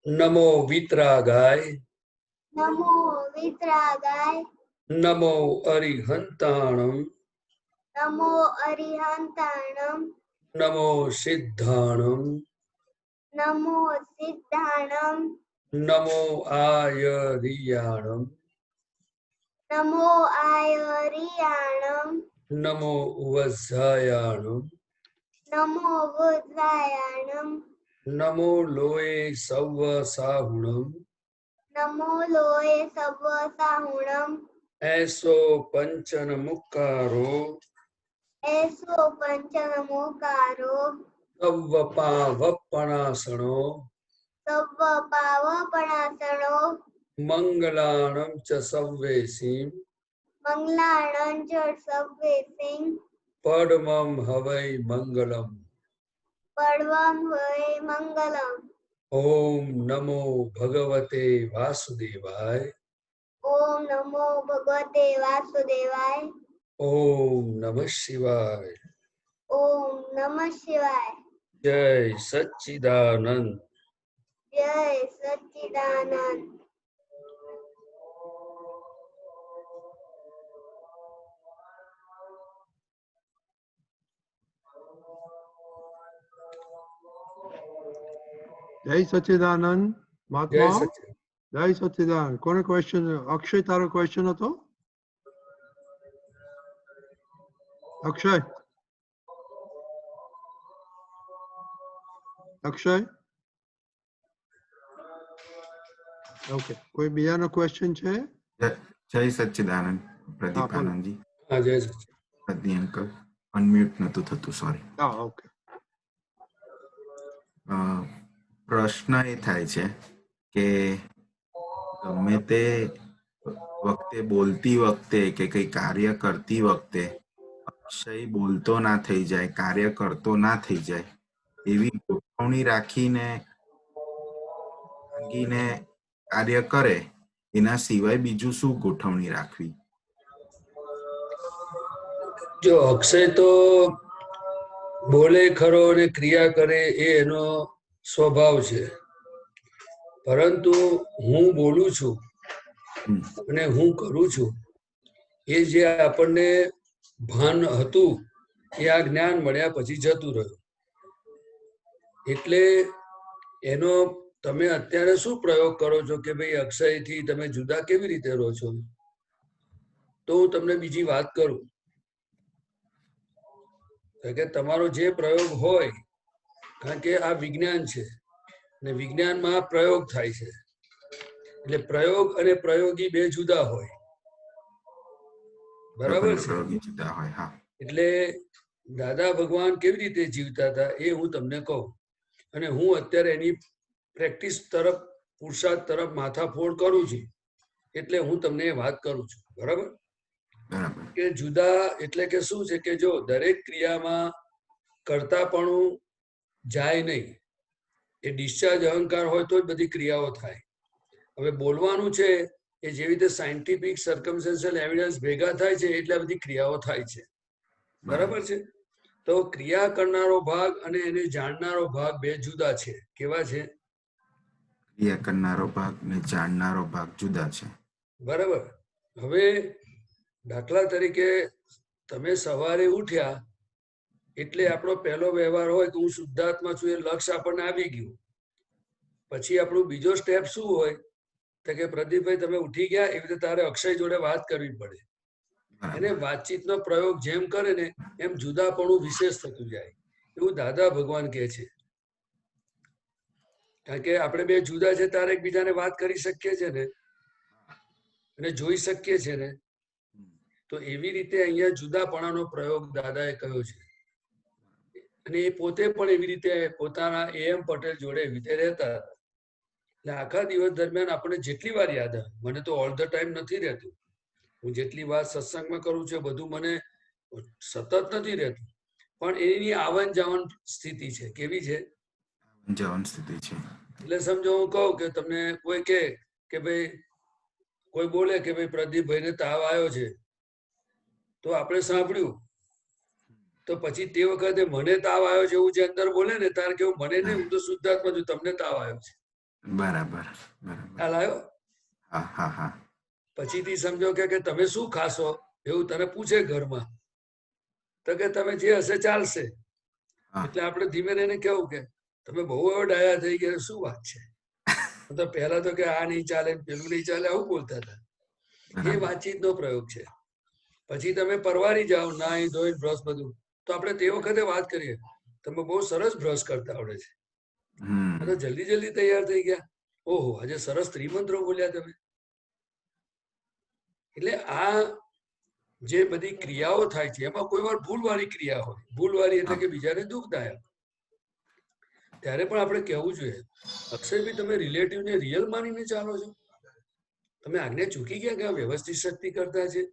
નમો વિતરાગાય, નમો વિતરાગાય, નમો અરિહંતાણમ, નમો અરિહંતાણમ, નમો સિદ્ધાણમ, નમો સિદ્ધાણમ, નમો આયરિયાણમ, નમો આયરિયાણમ, નમો વજ્જાયાણમ, નમો બુદ્ધાયાણમ, નમો લોય serve સાહુણમ, નમો લોય serve સાહુણમ, એસો પંચન મુક્કારો, એસો પંચનમોકારો, serve પાવપણાસણો, સવ્વ પાવપણાસણો, મંગલાણમ ચ સવ્વેસીમ, મંગલાણં ચ સવ્વેસિં, પડમમ હવૈ મંગલમ. પડવં વૈ મંગલમ. ઓમ નમો ભગવતે વાસુદેવાય, ઓમ નમો ભગવતે વાસુદેવાય, ઓમ નમઃ શિવાય. ઓમ નમઃ શિવાય. જય સચ્ચિદાનંદ. જય સચ્ચિદાનંદ. જય સચ્ચિદાનંદ જય મહાત્મા. સચ્ચિદાનંદ. જય સચ્ચિદાનંદ. કોને ક્વેશ્ચન? અક્ષય, તારો ક્વેશ્ચન હતો? અક્ષય, અક્ષય. ઓકે, કોઈ બીજાનો ક્વેશ્ચન છે? જય સચ્ચિદાનંદ પ્રદીપ બોલો. આનંદજી. હા, જય સચ્ચિદાનંદ. પ્રદીપ અંકલ અનમ્યુટ નતું થતું, સોરી. હા, ઓકે. પ્રશ્ન એ થાય છે કે ગમે તે વખતે બોલતી વખતે કે કઈ કાર્ય કરતી વખતે અક્ષય બોલતો ના થઈ જાય, કાર્ય કરતો ના થઈ જાય, એવી ગોઠવણી રાખીને ભાંગીને કાર્ય કરે, એના સિવાય બીજું શું ગોઠવણી રાખવી? જો અક્ષય તો બોલે ખરો અને ક્રિયા કરે એ એનો સ્વભાવ છે, પરંતુ હું બોલું છું અને હું કરું છું એ જે આપણને ભાન હતું એ આ જ્ઞાન મળ્યા પછી જતું રહ્યું. એટલે એનો તમે અત્યારે શું પ્રયોગ કરો છો કે ભાઈ અક્ષયથી તમે જુદા કેવી રીતે રહો છો? તો હું તમને બીજી વાત કરું કે તમારો જે પ્રયોગ હોય, કારણ કે આ વિજ્ઞાન છે અને વિજ્ઞાનમાં પ્રયોગ થાય છે, એટલે પ્રયોગ અને પ્રયોગી બે જુદા હોય. બરાબર છે? જુદા હોય. હા. એટલે દાદા ભગવાન કેવી રીતે જીવતા હતા એ હું તમને કહું, અને હું અત્યારે એની પ્રેક્ટિસ તરફ, પુરુષાર્થ તરફ માથાફોડ કરું છું, એટલે હું તમને એ વાત કરું છું. બરાબર? કે જુદા એટલે કે શું છે કે જો દરેક ક્રિયામાં કર્તાપણું જાય નહીં, એ ડિસ્ચાર્જ અહંકાર હોય તો જ બધી ક્રિયાઓ થાય. હવે બોલવાનું છે એ જેવી રીતે સાયન્ટિફિક સર્કમસ્ટન્શિયલ એવિડન્સ ભેગા થાય છે એટલે આ બધી ક્રિયાઓ થાય છે. બરાબર છે? તો ક્રિયા કરનારો ભાગ અને એને જાણનારો ભાગ બે જુદા છે. કેવા છે? ક્રિયા કરનારો ભાગ ને જાણનારો ભાગ જુદા છે. બરાબર. હવે દાખલા તરીકે તમે સવારે ઉઠ્યા એટલે આપણો પહેલો વ્યવહાર હોય કે હું શુદ્ધાત્મા છું, એ લક્ષ્ય આપણને આવી ગયું. પછી આપણું બીજો સ્ટેપ શું હોય તો કે પ્રદીપભાઈ તમે ઉઠી ગયા, એવી રીતે તારે અક્ષય જોડે વાત કરવી પડે. એને વાતચીતનો પ્રયોગ જેમ કરે ને એમ જુદાપણું વિશેષ થતું જાય, એવું દાદા ભગવાન કહે છે. કારણ કે આપણે બે જુદા છે તારે એકબીજાને વાત કરી શકીએ છીએ ને, અને જોઈ શકીએ છીએ ને, તો એવી રીતે અહીંયા જુદાપણાનો પ્રયોગ દાદાએ કર્યો છે. અને એ પોતે પણ એવી રીતે પોતાના AM પટેલ જોડે એવી રીતે રહેતા હતા. એટલે આખા દિવસ દરમિયાન આપણે જેટલી વાર યાદ આવે, મને તો ઓલ ધ ટાઈમ નથી રહેતું, હું જેટલી વાર સત્સંગમાં કરું છું બધું મને સતત નથી રહેતું, પણ એની આવન જાવન સ્થિતિ છે. કેવી છે? જવન સ્થિતિ છે. એટલે સમજો હું કહું કે તમને કોઈ કે ભાઈ કોઈ બોલે કે ભાઈ પ્રદીપભાઈને તાવ આવ્યો છે, તો આપણે સાંભળ્યું, તો પછી તે વખતે મને તાવ આવ્યો છે એવું જે અંદર બોલે ને તારે કેવું મને નહીં, હું તો શુદ્ધાત્મા છું, તમને તાવ આવ્યો છે. બરાબર બરાબર. ખ્યાલ આવ્યો? હા હા હા. પછીથી સમજો કે તમે શું ખાશો એવું તને પૂછે ઘરમાં, તો કે તમે જે હશે ચાલશે. હા. એટલે આપણે ધીમે રહીને કેવું કે તમે બહુ એવો ડાયા થઈ ગયા, શું વાત છે? તો પહેલા તો કે આ નહીં ચાલે, પેલું નહીં ચાલે, આવું બોલતા હતા. એ બરાબર. વાતચીતનો પ્રયોગ છે. પછી તમે પરવારી જાઓ, નાહી ધોઈ બ્રશ બધું, તો આપણે તે વખતે વાત કરીએ, તમે બહુ સરસ બ્રશ કરતા આવડે છે, આ તો જલ્દી જલ્દી તૈયાર થઈ ગયા, ઓહો આજે સરસ ત્રિમંત્રો બોલ્યા તમે. એટલે આ જે બધી ક્રિયાઓ થાય છે એમાં કોઈ વાર ભૂલવાળી ક્રિયા હોય, ભૂલવાળી એટલે કે બીજાને દુઃખદાયક, ત્યારે પણ આપણે કહેવું જોઈએ, અક્ષયભાઈ તમે રિલેટિવને રિયલ માનીને ચાલો છો, તમે આજ્ઞા ચૂકી ગયા કે આ વ્યવસ્થિત શક્તિ કરતા છે,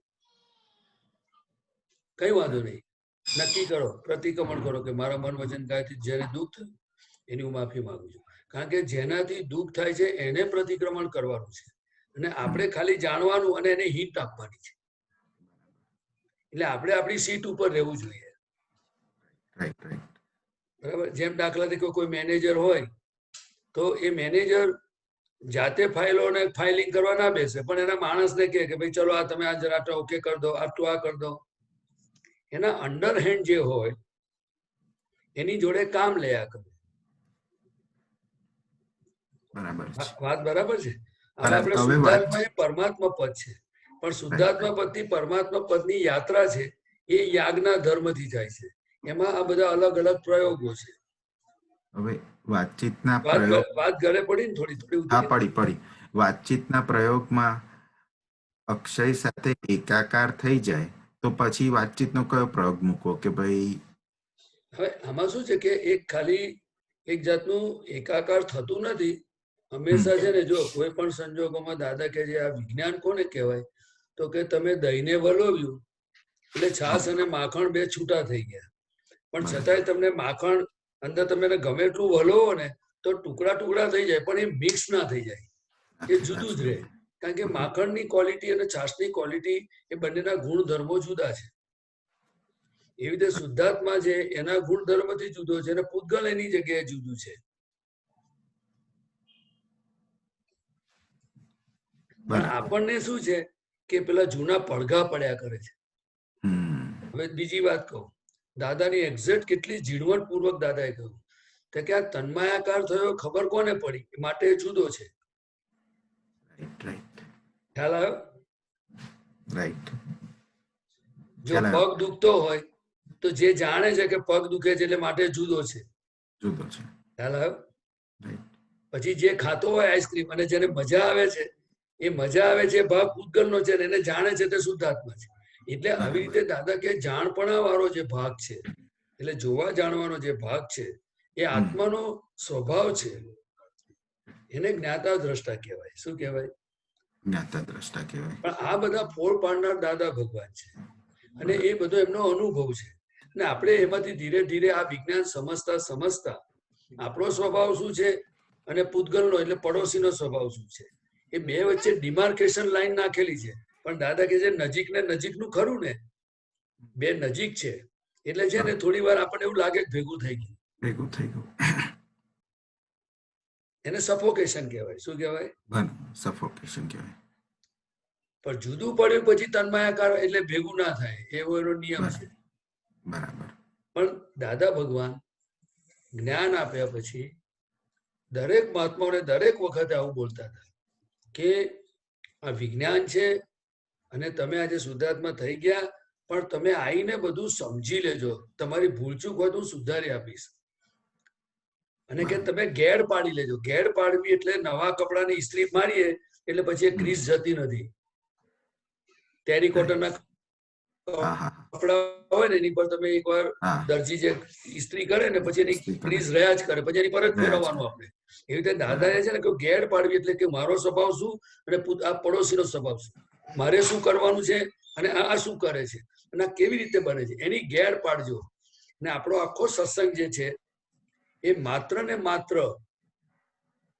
કઈ વાંધો નહીં, નક્કી કરો, પ્રતિક્રમણ કરો કે મારા મન વચન કાયથી જેને દુઃખ થયું એની હું માફી માંગુ છું. કારણ કે જેનાથી દુઃખ થાય છે એને પ્રતિક્રમણ કરવાનું છે, અને આપણે ખાલી જાણવાનું અને એને હિન્ટ આપવાની છે. એટલે આપણે આપણી સીટ ઉપર રહેવું જોઈએ. Right right. બરાબર. જેમ દાખલા તરીકે કોઈ મેનેજર હોય તો એ મેનેજર જાતે ફાઇલોને ફાઇલિંગ કરવા ના બેસે, પણ એના માણસને કહે કે ભાઈ ચલો આ તમે આ જરા ઓકે કરી દો, આટલું આ કરી દો. એના અંડર હેન્ડ જે હોય એની જોડે કામ લયા કરે. બરાબર છે. વાત બરાબર છે. હવે બરાબર. આપણે હવે શુદ્ધાત્મા એ પરમાત્મા પદ છે, પણ શુદ્ધાત્મા પદથી પરમાત્મા પદની યાત્રા છે એ યાગના ધર્મથી જાય છે. એમાં આ બધા અલગ અલગ પ્રયોગો છે. હવે વાતચીતના પ્રયોગ, વાત ઘરે પડી ને થોડી થોડી હા ઉતરી. પડી. વાતચીતના પ્રયોગમાં અક્ષય સાથે એકાકાર થઈ જાય તો પછી વાતચીતનો કયો પ્રયોગ મૂકો કે ભાઈ? હવે આમાં શું છે કે એક ખાલી એક જાતનું એકાકાર થતું નથી હંમેશા. છે ને જો કોઈ પણ સંજોગોમાં દાદા કે જે આ વિજ્ઞાન કોને કહેવાય, તો કે તમે દહીંને વલોવ્યું એટલે છાશ અને માખણ બે છૂટા થઈ ગયા, પણ છતાંય તમને માખણ અંદર તમે એને ગમે એટલું વલોવો ને તો ટુકડા ટુકડા થઈ જાય, પણ એ મિક્સ ના થઈ જાય, એ જુદું જ રહે. કારણ કે માખણની ક્વોલિટી અને છાશની ક્વોલિટી એ બંનેના ગુણધર્મો જુદા છે. એવી રીતે શુદ્ધાત્મા છે એના ગુણધર્મથી જુદો છે, અને પૂતગલ એની જગ્યાએ જુદું છે. પણ આપણને શું છે કે પેલા જૂના પડઘા પડ્યા કરે છે. હવે બીજી વાત કહું, દાદાની એક્ઝેક્ટ કેટલી ઝીણવટ પૂર્વક દાદાએ કહ્યું કે આ તન્માયાકાર થયો ખબર કોને પડી, માટે જુદો છે. ખ્યાલ આવ્યો? રાઈટ. જો પગ દુખતો હોય તો જે જાણે છે કે પગ દુખે છે એટલે માટે જુદો છે. જુદો છે. ખ્યાલ આવ્યો? પછી જે ખાતો હોય આઈસ્ક્રીમ અને જેને મજા આવે છે, એ મજા આવે છે ભાગ પૂતગલનો છે, એને જાણે છે તે શુદ્ધાત્મા છે. એટલે આવી રીતે દાદા કે જાણપણા વાળો જે ભાગ છે, એટલે જોવા જાણવાનો જે ભાગ છે, એ આત્માનો સ્વભાવ છે, એને જ્ઞાતા દ્રષ્ટા કહેવાય. શું કહેવાય? જ્ઞાતા દ્રષ્ટા કહેવાય. પણ આ બધા ફોડ પાડનાર દાદા ભગવાન છે, અને એ બધો એમનો અનુભવ છે. અને આપણે એમાંથી ધીરે ધીરે આ વિજ્ઞાન સમજતા સમજતા આપણો સ્વભાવ શું છે અને પૂતગલનો એટલે પડોશીનો સ્વભાવ શું છે, એ બે વચ્ચે ડિમાર્કેશન લાઈન નાખેલી છે. પણ દાદા કે જે નજીક ને નજીકનું ખરું ને, બે નજીક છે એટલે છે ને થોડી વાર આપણને એવું લાગે ભેગું થઈ ગયું. એને સફોકેશન કહેવાય. શું કહેવાય? સફોકેશન કહેવાય. પણ જુદું પડ્યું પછી તન્માયાકાર એટલે ભેગું ના થાય, એવો એનો નિયમ છે. બરાબર. પણ દાદા ભગવાન જ્ઞાન આપ્યા પછી દરેક મહાત્માઓને દરેક વખતે આવું બોલતા હતા કે આ વિજ્ઞાન છે અને તમે આજે શુદ્ધાત્મા થઈ ગયા, પણ તમે આવીને બધું સમજી લેજો, તમારી ભૂલચૂક હોય તો હું સુધારી આપીશ. અને કે તમે ગેડ પાડી લેજો. ગેડ પાડવી એટલે નવા કપડાની ઇસ્ત્રી મારીએ એટલે પછી એ ક્રીસ જતી નથી. ટેરીકોટનના કપડા હોય ને એની પર તમે એકવાર દરજી જે ઇસ્ત્રી કરે ને પછી એની ક્રીસ રહ્યા જ કરે, પછી એની પર જ ફેરવવાનું આપણે. એવી રીતે દાદાએ છે ને કે ગેડ પાડવી એટલે કે મારો સ્વભાવ શું અને આ પડોશીનો સ્વભાવ શું, મારે શું કરવાનું છે અને આ શું કરે છે અને આ કેવી રીતે બને છે, એની ગેડ પાડજો. અને આપણો આખો સત્સંગ જે છે એ માત્ર ને માત્ર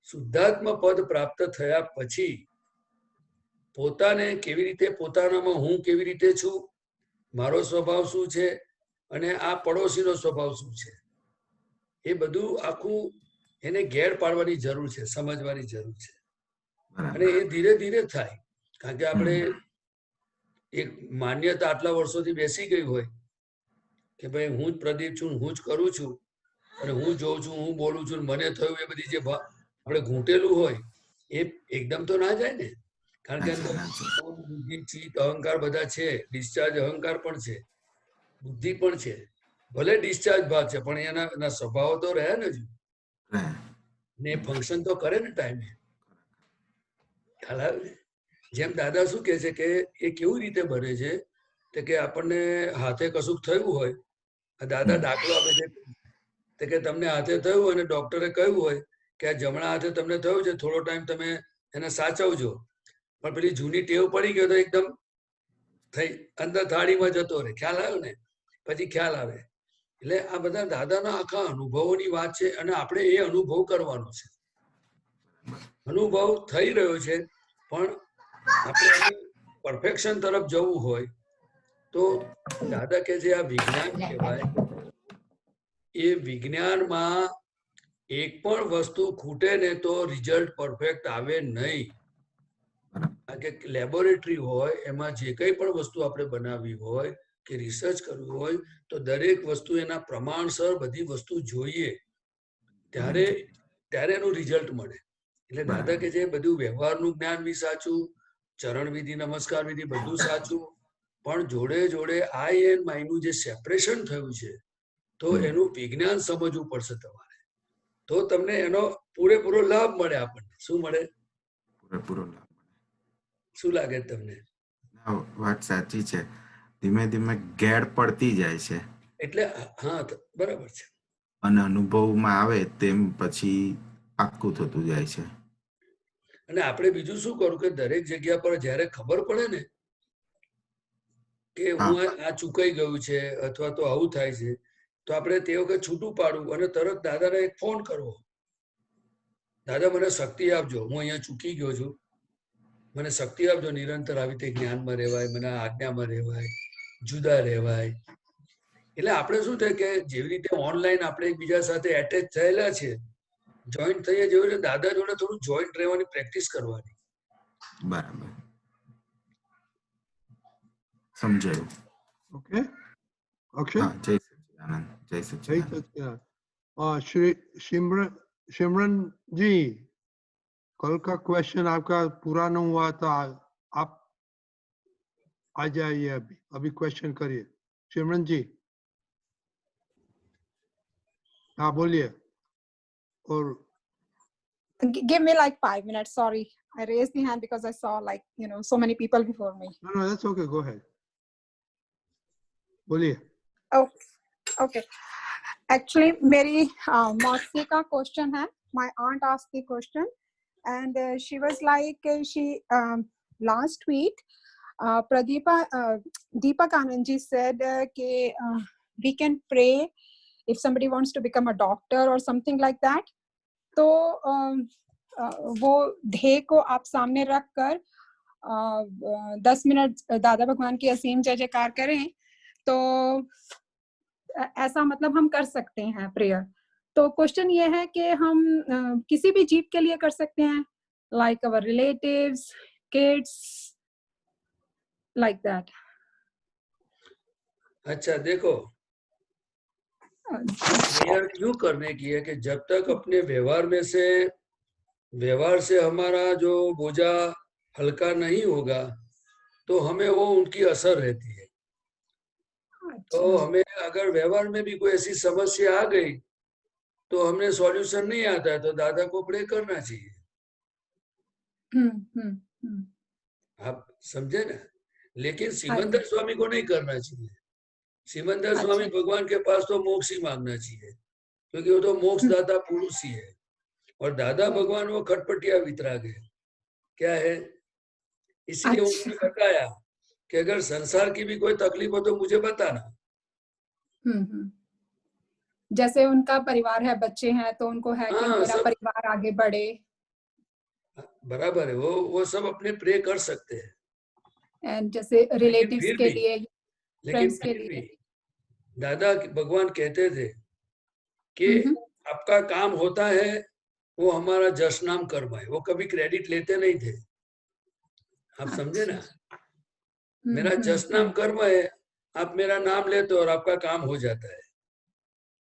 શુદ્ધાત્મા પદ પ્રાપ્ત થયા પછી પોતાને કેવી રીતે, પોતાનામાં હું કેવી રીતે છું, મારો સ્વભાવ શું છે અને આ પડોશીનો સ્વભાવ શું છે, એ બધું આખું એને ગેર પાડવાની જરૂર છે, સમજવાની જરૂર છે. અને બરાબર. એ ધીરે ધીરે થાય, કારણ કે આપણે હમ. એક માન્યતા આટલા વર્ષોથી બેસી ગઈ હોય કે ભાઈ હું જ પ્રદીપ છું, હું જ કરું છું, અને હું જોઉં છું, હું બોલું છું, મને થયું, એ બધી જે આપણે ઘૂંટેલું હોય એ એકદમ તો ના જાય ને, કારણ કે ના જાય, અંદર ના જાય. બુદ્ધિ, ચિત્ત, અહંકાર બધા છે. ડિસ્ચાર્જ અહંકાર પણ છે, બુદ્ધિ પણ છે. ભલે ડિસ્ચાર્જ ભાગ છે, પણ એના સ્વભાવ તો રહ્યા ને હજુ, રહે. ને ફંક્શન તો કરે ને ટાઈમે. ખ્યાલ આવે ને? જેમ દાદા શું કે છે કે એ કેવી રીતે બને છે, તો કે આપણને હાથે કશુંક થયું હોય, આ દાદા હમ. દાખલો આપે છે, તો કે તમને હાથે થયું અને ડોક્ટરે કહ્યું હોય કે આ જમણા હાથે તમને થયું છે, થોડો ટાઈમ તમે એને સાચવજો, પણ પેલી જૂની ટેવ પડી ગયો તો એકદમ થઈ અંદર થાળીમાં જતો રહે. ખ્યાલ આવ્યો ને? પછી ખ્યાલ આવે. એટલે આ બધા દાદાના આખા અનુભવોની વાત છે, અને આપણે એ અનુભવ કરવાનો છે. અનુભવ થઈ રહ્યો છે, પણ આપણે પરફેક્શન તરફ જવું હોય તો દાદા કે જે આ વિજ્ઞાન કહેવાય, એ વિજ્ઞાનમાં એક પણ વસ્તુ ખૂટે ને તો રિઝલ્ટ પરફેક્ટ આવે નહીં. કારણ કે લેબોરેટરી હોય, એમાં જે કંઈ પણ વસ્તુ આપણે બનાવવી હોય કે રિસર્ચ કરવું હોય, તો દરેક વસ્તુ એના પ્રમાણસર બધી વસ્તુ જોઈએ, ત્યારે ત્યારે એનું રિઝલ્ટ મળે. એટલે દાદા કે છે બધું વ્યવહારનું જ્ઞાન બી સાચું, ચરણ વિધિ, નમસ્કાર વિધિ બધું સાચું, પણ જોડે જોડે આઈ એન્ડ માઈનું જે સેપરેશન થયું છે, તો એનું વિજ્ઞાન સમજવું પડશે તમારે, તો તમને એનો પૂરેપૂરો લાભ મળે. આપણને શું મળે? પૂરેપૂરો લાભ મળે. શું લાગે તમને? ના, વાત સાચી છે. ધીમે ધીમે ગેડ પડતી જાય છે, એટલે હા, બરાબર છે. અને અનુભવમાં આવે તેમ પછી પાક્કું થતું જાય છે. અને આપણે બીજું શું કરું કે દરેક જગ્યા પર જ્યારે ખબર પડે ને કે હા. હું આ ચૂકાઈ ગયું છે અથવા તો આવું થાય છે, તો આપણે તે વખત છૂટું પાડવું અને તરત દાદાને એક ફોન કરવો, દાદા મને શક્તિ આપજો, હું અહીંયા ચૂકી ગયો છું, મને શક્તિ આપજો, નિરંતર આવી રીતે જ્ઞાનમાં રહેવાય, મને આજ્ઞામાં રહેવાય, જુદા રહેવાય. એટલે આપણે શું થાય કે જેવી રીતે ઓનલાઈન આપણે એકબીજા સાથે એટેચ થયેલા છે, જોઈન્ટ થઈએ, જેવી રીતે દાદા જોડે થોડું જોઈન્ટ રહેવાની પ્રેક્ટિસ કરવાની. બરાબર, સમજાયું. Okay. Akshay? હા, જય સચ્ચિદાનંદ. જય जय સચ્ચિદાનંદ. सच्चिदानंद। श्री सिमरन जी, कल का क्वेश्चन आपका पूरा नहीं हुआ था, आप आ जाइए, अभी क्वेश्चन करिए सिमरन जी। हाँ बोलिए। और Give me like 5 minutes. Sorry, I raised the hand because I saw like so many people before me. no, that's okay, go ahead, बोलिए। Oh, okay. Actually, मेरी मौसी का question है. My aunt asked the question, and she was like, she last week, Deepak Anand ji said कि we can pray if somebody wants to become a doctor or something like that. तो वो ध्येय को आप सामने रख कर 10 मिनट दादा भगवान की असीम जय जयकार करें, तो ऐसा मतलब हम कर सकते हैं प्रेयर. तो क्वेश्चन ये है कि हम किसी भी जीव के लिए कर सकते हैं, like our relatives, kids, like that. अच्छा देखो, प्रेयर क्यों करने की है कि जब तक अपने व्यवहार से हमारा जो बोझा हल्का नहीं होगा, तो हमें वो उनकी असर रहती है. तो हमें अगर व्यवहार में भी कोई ऐसी समस्या आ गई तो हमें सॉल्यूशन नहीं आता है, तो दादा को प्रे करना चाहिए. आप समझे ना? लेकिन सिमंदर स्वामी को नहीं करना चाहिए. सिमंदर स्वामी भगवान के पास तो मोक्ष ही मांगना चाहिए, क्योंकि वो तो मोक्ष दाता पुरुष ही है. और दादा भगवान वो खटपटिया वितराग है. क्या है? इसलिए उन्होंने बताया कि अगर संसार की भी कोई तकलीफ हो तो मुझे बताना. जैसे उनका परिवार है, बच्चे हैं, तो उनको है कि मेरा परिवार आगे बढ़े. बराबर है, वो सब अपने प्रे कर सकते हैं. एंड जैसे रिलेटिव्स के लिए, लेकिन फिर भी दादा भगवान कहते थे कि आपका काम होता है वो हमारा जस्ट नाम कर्म है, वो कभी क्रेडिट लेते नहीं थे। आप समझे ना? मेरा जस्ट नाम कर्म है, आप मेरा नाम लेते हो और आपका काम हो जाता है।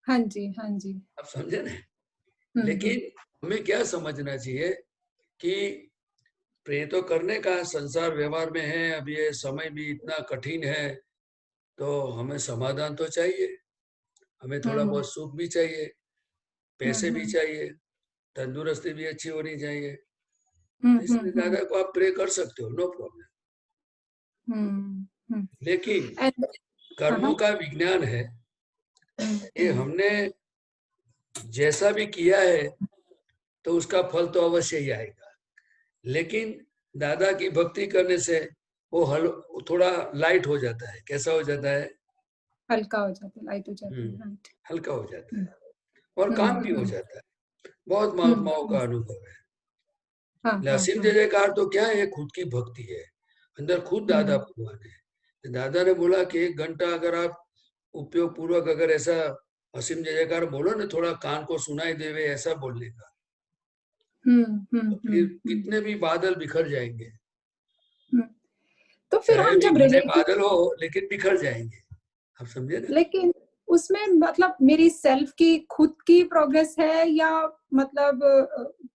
हाँ जी, हाँ जी। आप समझे ना? लेकिन हमें क्या समझना चाहिए कि प्रे तो करने का संसार व्यवहार में है, अब ये समय भी इतना कठिन है, तो हमें समाधान तो चाहिए, हमें थोड़ा बहुत सुख भी चाहिए, पैसे भी चाहिए, तंदुरुस्ती भी अच्छी होनी चाहिए। इसलिए दादा को आप प्रे कर सकते हो, नो प्रॉब्लम। लेकिन And कर्मों का विज्ञान है, ये हमने जैसा भी किया है तो उसका फल तो अवश्य ही आएगा। लेकिन दादा की भक्ति करने से वो थोड़ा लाइट हो जाता है। कैसा हो जाता है? हल्का हो जाता है, लाइट हो जाता है, right. हल्का हो जाता है और काम भी हो जाता है। बहुत महात्माओं का अनुभव है। असीम जय जयकार तो क्या है, खुद की भक्ति है, अंदर खुद दादा भगवान है। दादा ने बोला कि 1 घंटा अगर आप उपयोग पूर्वक अगर ऐसा असीम जय जयकार बोलो ना, थोड़ा कान को सुनाई देवे ऐसा बोलने का, तो फिर कितने भी बादल बिखर जाएंगे। तो फिर चाहे हम भी जब घने बादल हो, लेकिन बिखर जाएंगे। आप समझे ना? लेकिन उसमें मतलब मेरी सेल्फ की खुद की प्रोग्रेस है, या मतलब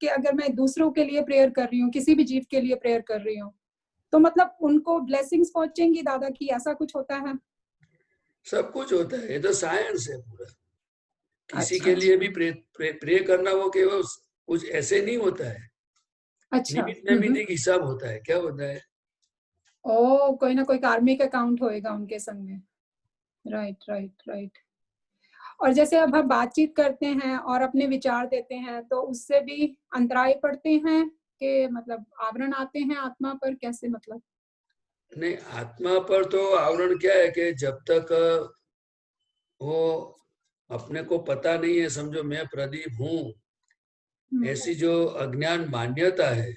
कि अगर मैं दूसरों के लिए प्रेयर कर रही हूँ, किसी भी जीव के लिए प्रेयर कर रही हूँ, तो मतलब उनको ब्लेसिंग्स पहुंचेंगी दादा की, ऐसा कुछ होता है? सब कुछ होता है, ये तो साइंस है पूरा। किसी अच्छा, के लिए भी प्रे करना वो केवल कुछ ऐसे नहीं होता है, अच्छा। निमित्त नैमित्तिक हिसाब होता है। क्या होता है? ओ, कोई ना कोई कार्मिक अकाउंट होएगा उनके संग में। Right, right, right. और जैसे अब हम बातचीत करते हैं और अपने विचार देते हैं, तो उससे भी अंतराय पड़ते हैं कि मतलब आवरण आते हैं आत्मा पर, कैसे मतलब? नहीं, आत्मा पर तो आवरण क्या है कि जब तक वो अपने को पता नहीं है, समझो मैं प्रदीप हूँ, ऐसी जो अज्ञान मान्यता है,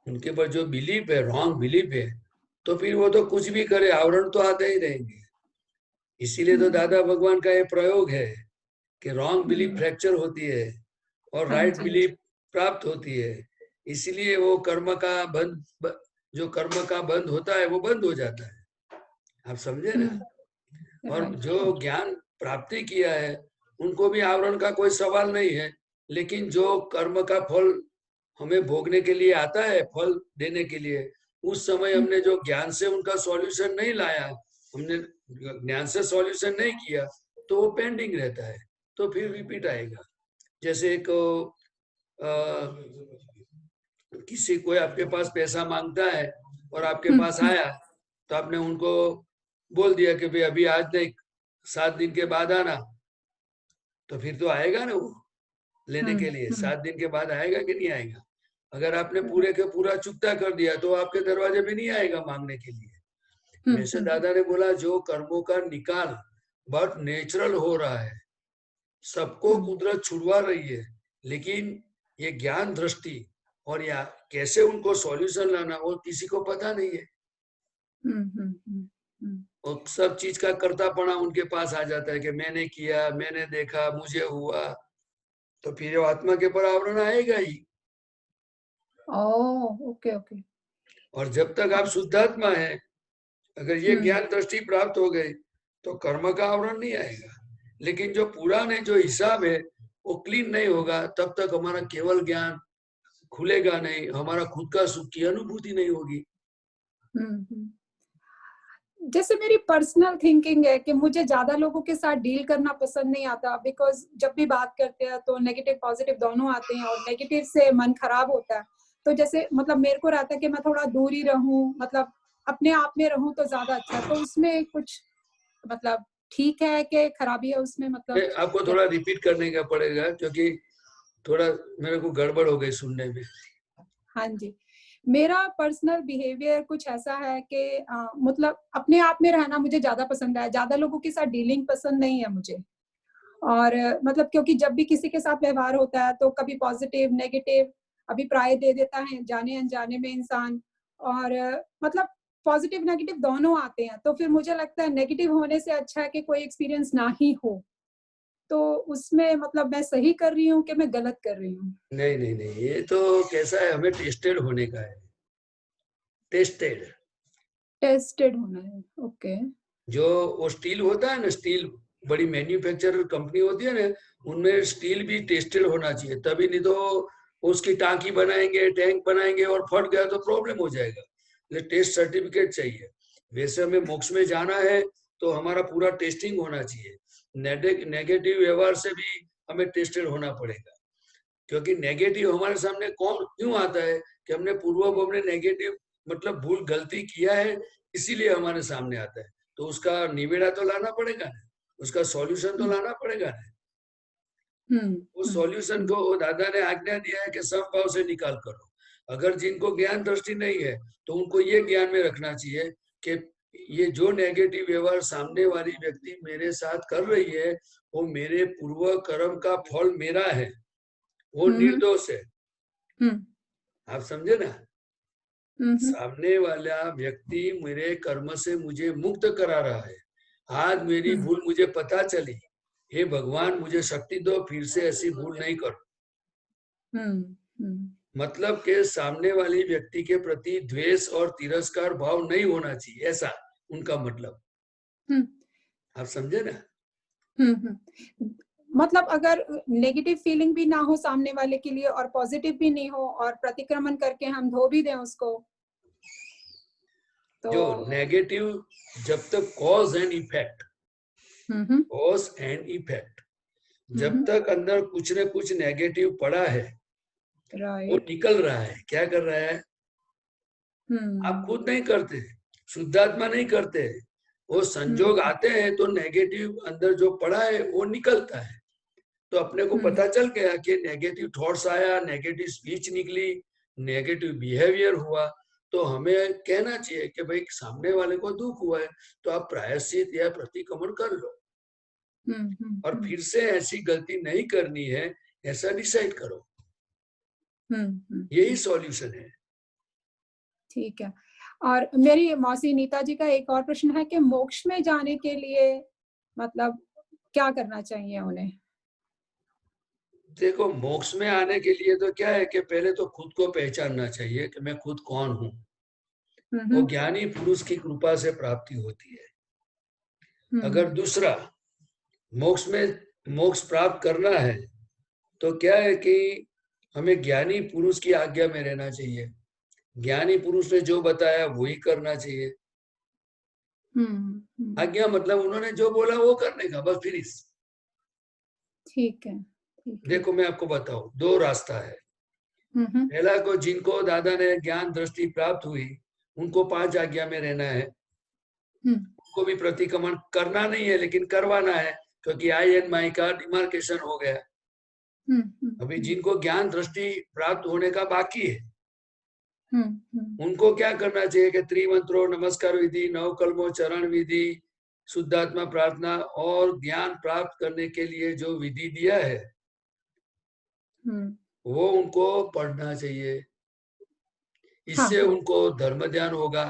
उनके पर जो बिलीफ है, रॉन्ग बिलीफ है, तो फिर वो तो कुछ भी करे, आवरण तो आते ही रहेंगे। इसीलिए तो दादा भगवान का ये प्रयोग है कि रॉन्ग बिलीफ फ्रैक्चर होती है और हाँ राइट जी। बिलीफ प्राप्त होती है। इसीलिए वो कर्म का जो कर्म का बंद होता है वो बंद हो जाता है। आप समझे ना? और राइट, जो ज्ञान प्राप्ति किया है उनको भी आवरण का कोई सवाल नहीं है। लेकिन जो कर्म का फल हमें भोगने के लिए आता है, फल देने के लिए, उस समय हमने जो ज्ञान से उनका सॉल्यूशन नहीं लाया, हमने ज्ञान से सॉल्यूशन नहीं किया, तो वो पेंडिंग रहता है, तो फिर रिपीट आएगा। जैसे एक किसी कोई आपके पास पैसा मांगता है और आपके पास आया, तो आपने उनको बोल दिया कि भाई अभी आज नहीं, 7 दिन के बाद आना, तो फिर तो आएगा ना वो लेने के लिए। 7 दिन के बाद आएगा कि नहीं आएगा? अगर आपने पूरे के पूरा चुकता कर दिया तो आपके दरवाजे पे नहीं आएगा मांगने के लिए। वैसे दादा ने बोला जो कर्मों का निकाल बहुत नेचुरल हो रहा है, सबको कुदरत छुड़वा रही है, लेकिन ये ज्ञान दृष्टि और या कैसे उनको सॉल्यूशन लाना वो किसी को पता नहीं है। और सब चीज का कर्तापना उनके पास आ जाता है कि मैंने किया, मैंने देखा, मुझे हुआ, तो फिर वो आत्मा के ऊपर आवरण आएगा ही। Okay, okay. और जब तक आप शुद्धात्मा है, अगर ये ज्ञान दृष्टि प्राप्त हो गई तो कर्म का आवरण नहीं आएगा। लेकिन जो पुराने जो हिसाब है वो क्लीन नहीं होगा, तब तक हमारा केवल ज्ञान खुलेगा नहीं, हमारा खुद का सुख की अनुभूति नहीं होगी। जैसे मेरी पर्सनल थिंकिंग है कि मुझे ज्यादा लोगों के साथ डील करना पसंद नहीं आता, बिकॉज जब भी बात करते हैं तो नेगेटिव पॉजिटिव दोनों आते हैं, और नेगेटिव से मन खराब होता है। तो जैसे मतलब मेरे को रहता है कि मैं थोड़ा दूर ही रहूं, मतलब अपने आप में रहूं तो ज्यादा अच्छा। तो उसमें कुछ मतलब ठीक है कि खराबी है उसमें, मतलब? आपको थोड़ा रिपीट करने का पड़ेगा क्योंकि थोड़ा मेरे को गड़बड़ हो गई सुनने में। हाँ जी, मेरा पर्सनल बिहेवियर कुछ ऐसा है कि मतलब अपने आप में रहना मुझे ज्यादा पसंद है, ज्यादा लोगों के साथ डीलिंग पसंद नहीं है मुझे। और मतलब क्योंकि जब भी किसी के साथ व्यवहार होता है तो कभी पॉजिटिव नेगेटिव अभिप्राय दे देता है जाने अनजाने में इंसान, और मतलब पॉजिटिव नेगेटिव दोनों आते हैं। तो फिर मुझे लगता है नेगेटिव होने से अच्छा है कि कोई एक्सपीरियंस ना ही हो। तो उसमें मतलब मैं सही कर रही हूँ कि मैं गलत कर रही हूँ? नहीं नहीं नहीं, ये तो कैसा है, हमें टेस्टेड होने का है। टेस्टेड, टेस्टेड होना है, ओके। जो वो स्टील होता है ना, स्टील बड़ी मैन्युफैक्चरर कंपनी होती है ना, उनमें स्टील भी टेस्टेड होना चाहिए, तभी नहीं तो उसकी टांकी बनाएंगे, टैंक बनाएंगे और फट गया तो प्रॉब्लम हो जाएगा। टेस्ट सर्टिफिकेट चाहिए। वैसे हमें मोक्ष में जाना है तो हमारा पूरा टेस्टिंग होना चाहिए। नेगेटिव व्यवहार से भी हमें टेस्टेड होना पड़ेगा, क्योंकि नेगेटिव हमारे सामने कौन क्यों आता है कि हमने पूर्व में नेगेटिव मतलब भूल गलती किया है, इसीलिए हमारे सामने आता है। तो उसका निवेड़ा तो लाना पड़ेगा ना, उसका सॉल्यूशन तो लाना पड़ेगा ना। उस सॉल्यूशन को दादा ने आज्ञा दिया है कि समभाव से निकाल करो। अगर जिनको ज्ञान दृष्टि नहीं है तो उनको ये ज्ञान में रखना चाहिए कि ये जो नेगेटिव व्यवहार सामने वाली व्यक्ति मेरे साथ कर रही है, वो मेरे पूर्व कर्म का फल मेरा है, वो निर्दोष है। आप समझे ना? सामने वाला व्यक्ति मेरे कर्म से मुझे मुक्त करा रहा है। आज मेरी भूल मुझे पता चली, हे भगवान मुझे शक्ति दो, फिर से ऐसी भूल नहीं करूं। मतलब के सामने वाली व्यक्ति के प्रति द्वेष और तिरस्कार भाव नहीं होना चाहिए, ऐसा उनका मतलब। आप समझे ना? मतलब अगर नेगेटिव फीलिंग भी ना हो सामने वाले के लिए और पॉजिटिव भी नहीं हो और प्रतिक्रमण करके हम धो भी दें उसको, तो जो नेगेटिव जब तक cause and effect, cause and effect, जब तक अंदर कुछ न कुछ नेगेटिव पड़ा है, वो निकल रहा है। क्या कर रहा है? आप खुद नहीं करते, शुद्धात्मा नहीं करते, वो संजोग आते हैं तो नेगेटिव अंदर जो पड़ा है वो निकलता है। तो अपने को पता चल गया कि नेगेटिव थॉट्स आया, नेगेटिव स्पीच निकली, नेगेटिव बिहेवियर हुआ, तो हमें कहना चाहिए कि भाई सामने वाले को दुख हुआ है तो आप प्रायश्चित या प्रतिक्रमण कर लो और फिर से ऐसी गलती नहीं करनी है, ऐसा डिसाइड करो। यही सॉल्यूशन है। ठीक है। और मेरी मौसी नीता जी का एक और प्रश्न है कि मोक्ष में जाने के लिए मतलब क्या करना चाहिए उन्हें? देखो, मोक्ष में आने के लिए तो क्या है कि पहले तो खुद को पहचानना चाहिए कि मैं खुद कौन हूँ। वो ज्ञानी पुरुष की कृपा से प्राप्ति होती है। अगर दूसरा मोक्ष प्राप्त करना है तो क्या है कि हमें ज्ञानी पुरुष की आज्ञा में रहना चाहिए। ज्ञानी पुरुष ने जो बताया वही करना चाहिए। आज्ञा मतलब उन्होंने जो बोला वो करने का, बस फिनिश। ठीक है। देखो मैं आपको बताऊं, दो रास्ता है। पहला को जिनको दादा ने ज्ञान दृष्टि प्राप्त हुई उनको 5 आज्ञा में रहना है। उनको भी प्रतिक्रमण करना नहीं है लेकिन करवाना है, क्योंकि आई एंड माई का डिमार्केशन हो गया। अभी जिनको ज्ञान दृष्टि प्राप्त होने का बाकी है उनको क्या करना चाहिए कि त्रिमंत्रों, नमस्कार विधि, नवकल्मों, चरण विधि, शुद्धात्मा प्रार्थना और ज्ञान प्राप्त करने के लिए जो विधि दिया है वो उनको पढ़ना चाहिए। इससे उनको धर्म ध्यान होगा,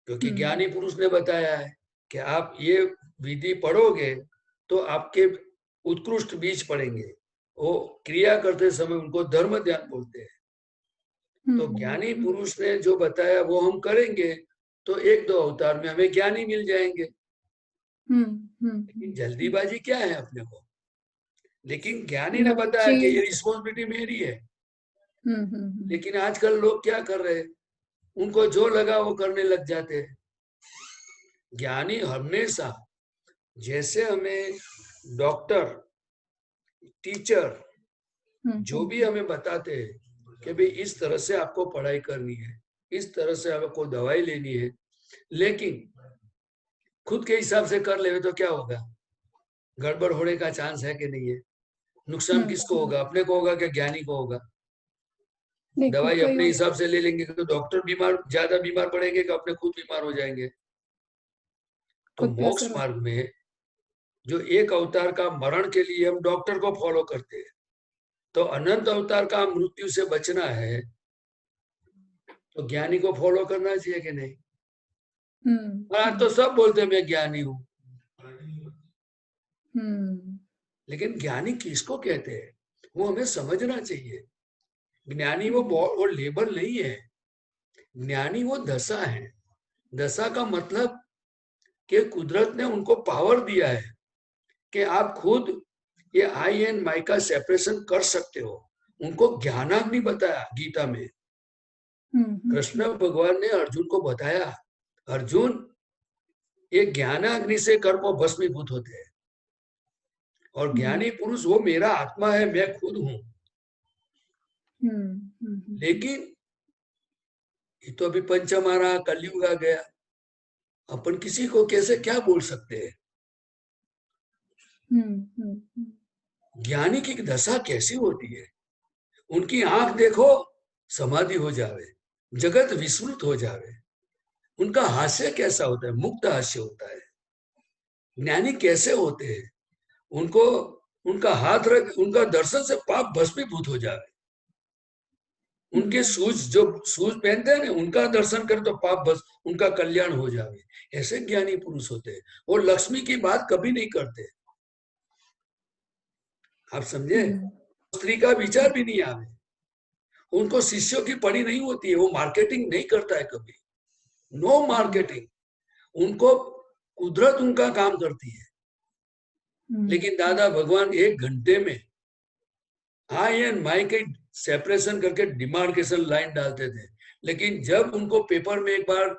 क्योंकि ज्ञानी पुरुष ने बताया है कि आप ये विधि पढ़ोगे तो आपके उत्कृष्ट बीज पड़ेंगे। वो क्रिया करते समय उनको धर्म ध्यान बोलते हैं। तो ज्ञानी पुरुष ने जो बताया वो हम करेंगे तो 1-2 अवतार में हमें ज्ञानी मिल जाएंगे। लेकिन जल्दीबाजी क्या है अपने को? लेकिन ज्ञानी ने बताया कि ये रिस्पॉन्सिबिलिटी मेरी है। लेकिन आजकल लोग क्या कर रहे हैं, उनको जो लगा वो करने लग जाते हैं। ज्ञानी हमेशा, जैसे हमें डॉक्टर, टीचर जो भी हमें बताते हैं कि भाई इस तरह से आपको पढ़ाई करनी है, इस तरह से आपको दवाई लेनी है, लेकिन खुद के हिसाब से कर ले तो क्या होगा? गड़बड़ होने का चांस है कि नहीं है? नुकसान किसको होगा? अपने को होगा कि ज्ञानी को होगा? दवाई अपने हिसाब से ले लेंगे तो डॉक्टर ज्यादा बीमार पड़ेंगे कि अपने खुद बीमार हो जाएंगे। तो मोक्ष मार्ग में जो एक अवतार का मरण के लिए हम डॉक्टर को फॉलो करते हैं, तो अनंत अवतार का मृत्यु से बचना है तो ज्ञानी को फॉलो करना चाहिए कि नहीं? आज तो सब बोलते हैं मैं ज्ञानी हूँ। लेकिन ज्ञानी किसको कहते हैं वो हमें समझना चाहिए। ज्ञानी वो लेबल नहीं है, ज्ञानी वो दशा है। दशा का मतलब कि कुदरत ने उनको पावर दिया है कि आप खुद ये आई एंड माई का सेपरेशन कर सकते हो। उनको ज्ञानाग्नि बताया गीता में। कृष्ण भगवान ने अर्जुन को बताया, अर्जुन ये ज्ञानाग्नि से कर्म भस्मीभूत होते हैं, और ज्ञानी पुरुष वो मेरा आत्मा है, मैं खुद हूं। लेकिन ये तो अभी पंचमारा कलयुग आ गया, अपन किसी को कैसे क्या बोल सकते हैं। ज्ञानी की दशा कैसी होती है, उनकी आंख देखो समाधि हो जावे, जगत विस्मृत हो जावे। उनका हास्य कैसा होता है, मुक्त हास्य होता है। ज्ञानी कैसे होते हैं, उनको उनका हाथ रख, उनका दर्शन से पाप भस्मीभूत हो जावे। उनके जो शूज पहनते हैं ना, उनका दर्शन कर तो पाप बस उनका कल्याण हो जावे। ऐसे ज्ञानी पुरुष होते हैं। वो लक्ष्मी की बात कभी नहीं करते, आप समझे। स्त्री का विचार भी नहीं आवे। उनको शिष्यों की पड़ी नहीं होती है, वो मार्केटिंग नहीं करता है कभी, नो मार्केटिंग। उनको कुदरत उनका काम करती है। लेकिन दादा भगवान 1 घंटे में आई एंड माई के सेपरेशन करके डिमार्केशन लाइन डालते थे। लेकिन जब उनको पेपर में एक बार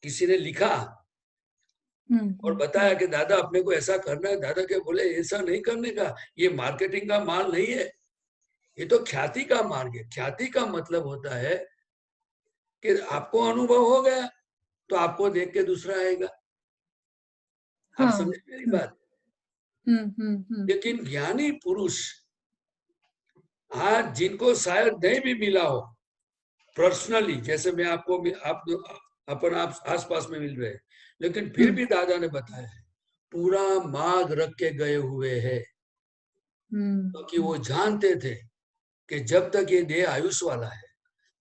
किसी ने लिखा और बताया कि दादा अपने को ऐसा करना है, दादा क्या बोले, ऐसा नहीं करने का, ये मार्केटिंग का माल नहीं है, ये तो ख्याति का मार्ग है। ख्याति का मतलब होता है कि आपको अनुभव हो गया तो आपको देख के दूसरा आएगा। आप समझे मेरी बात। लेकिन ज्ञानी पुरुष आज जिनको शायद नहीं भी मिला हो पर्सनली, जैसे मैं आपको अपन आप आसपास में मिल रहे हैं, लेकिन फिर भी दादा ने बताया है पूरा मार्ग रख के गए हुए हैं, क्योंकि वो जानते थे कि जब तक ये देह आयुष वाला है,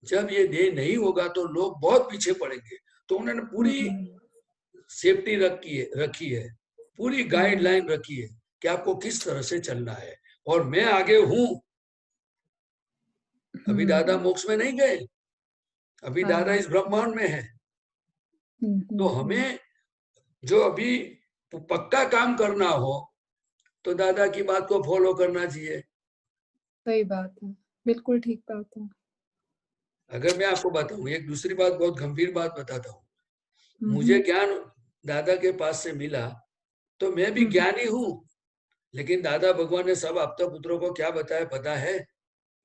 जब ये देह नहीं होगा तो लोग बहुत पीछे पड़ेंगे। तो उन्होंने पूरी सेफ्टी रखी है, पूरी गाइडलाइन रखी है कि आपको किस तरह से चलना है। और मैं आगे हूं। अभी दादा मोक्ष में नहीं गए, अभी दादा इस ब्रह्मांड में है। तो हमें जो अभी पक्का काम करना हो तो दादा की बात को फॉलो करना चाहिए। सही बात है, बिल्कुल ठीक बात है। अगर मैं आपको बताऊं एक दूसरी बात, बहुत गंभीर बात बताता हूँ। मुझे ज्ञान दादा के पास से मिला तो मैं भी ज्ञानी हूँ, लेकिन दादा भगवान ने सब आपता पुत्रों को क्या बताया पता है?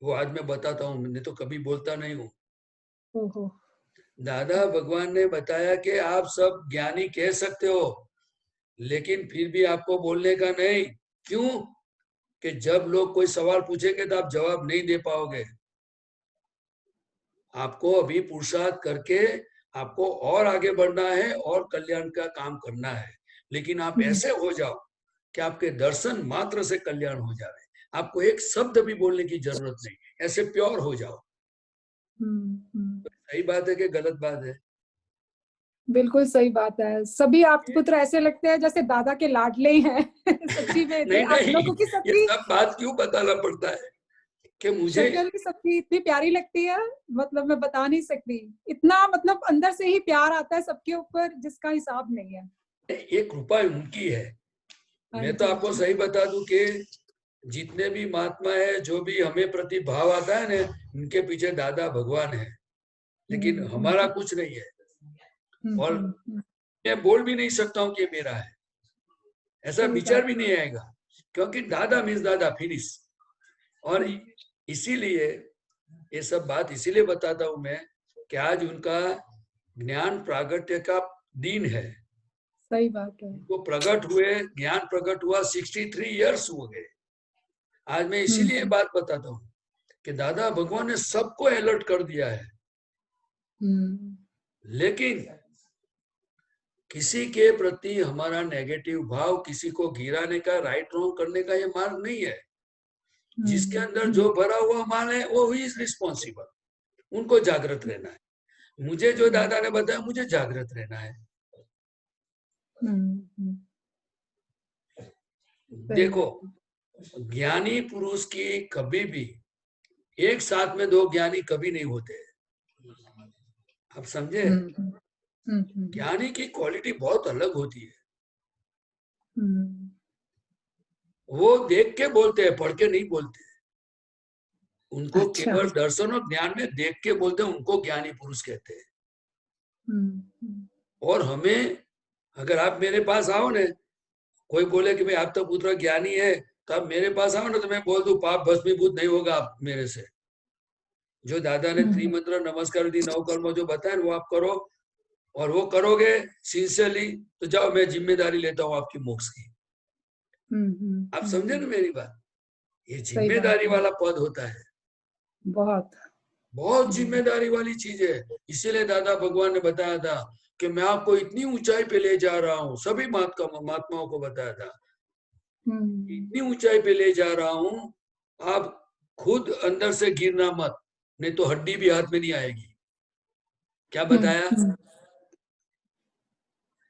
वो आज मैं बताता हूँ, मैंने तो कभी बोलता नहीं हूँ। दादा भगवान ने बताया कि आप सब ज्ञानी कह सकते हो, लेकिन फिर भी आपको बोलने का नहीं। क्यों? कि जब लोग कोई सवाल पूछेंगे तो आप जवाब नहीं दे पाओगे। आपको अभी पुरुषार्थ करके आपको और आगे बढ़ना है और कल्याण का काम करना है। लेकिन आप ऐसे हो जाओ कि आपके दर्शन मात्र से कल्याण हो जाए, आपको एक शब्द भी बोलने की जरूरत नहीं, ऐसे प्योर हो जाओ। सही बात है कि गलत बात है? बिल्कुल सही बात है। सभी आप पुत्र ऐसे लगते हैं जैसे दादा के लाडले हैं। सच्ची में नहीं आप लोगों की ये सबकी सब बात क्यों बताना पड़ता है कि मुझे शक्ल भी सबकी इतनी प्यारी लगती है, मतलब मैं बता नहीं सकती। इतना मतलब अंदर से ही प्यार आता है सबके ऊपर जिसका हिसाब नहीं है। एक कृपा उनकी है। मैं तो आपको सही बता दूं कि जितने भी महात्मा है, जो भी हमें प्रति भाव आता है ना, उनके पीछे दादा भगवान है। लेकिन हमारा कुछ नहीं है, और मैं बोल भी नहीं सकता हूँ कि मेरा है, ऐसा विचार भी नहीं आएगा, क्योंकि दादा मीन्स दादा, फिनिश। और इसीलिए ये सब बात इसीलिए बताता हूं मैं कि आज उनका ज्ञान प्रागट्य का दिन है। सही बात है। वो प्रकट हुए, ज्ञान प्रकट हुआ, 63 इयर्स हो गए। आज मैं इसीलिए बात बताता हूँ कि दादा भगवान ने सबको अलर्ट कर दिया है। लेकिन किसी के प्रति हमारा नेगेटिव भाव, किसी को गिराने का, राइट रॉन्ग करने का ये मार्ग नहीं है। जिसके अंदर जो भरा हुआ माल है वो ही इज रिस्पॉन्सिबल, उनको जागृत रहना है। मुझे जो दादा ने बताया, मुझे जागृत रहना है। देखो, ज्ञानी पुरुष की कभी भी एक साथ में दो ज्ञानी कभी नहीं होते। आप समझे? ज्ञानी की क्वालिटी बहुत अलग होती है। वो देख के बोलते हैं, पढ़ के नहीं बोलते। उनको अच्छा। केवल दर्शन और ज्ञान में देख के बोलते हैं, उनको ज्ञानी पुरुष कहते हैं। और हमें, अगर आप मेरे पास आओ ने, कोई बोले कि भाई आप तो पुत्र ज्ञानी है, तो आप मेरे पास आओ ना, तो मैं बोल दूं पाप भस्मीभूत नहीं होगा आप मेरे से। जो दादा ने त्रिमंत्र नमस्कार विधि नवकर्म जो बताया वो आप करो, और वो करोगे सिंसियरली, तो जाओ मैं जिम्मेदारी लेता हूँ आपकी मोक्ष की। आप समझे ना मेरी बात? ये जिम्मेदारी वाला पद होता है, बहुत बहुत जिम्मेदारी वाली चीज है। इसीलिए दादा भगवान ने बताया था कि मैं आपको इतनी ऊंचाई पे ले जा रहा हूँ, सभी महात्माओं को बताया था, इतनी ऊंचाई पे ले जा रहा हूँ, आप खुद अंदर से गिरना मत, नहीं तो हड्डी भी हाथ में नहीं आएगी। क्या बताया?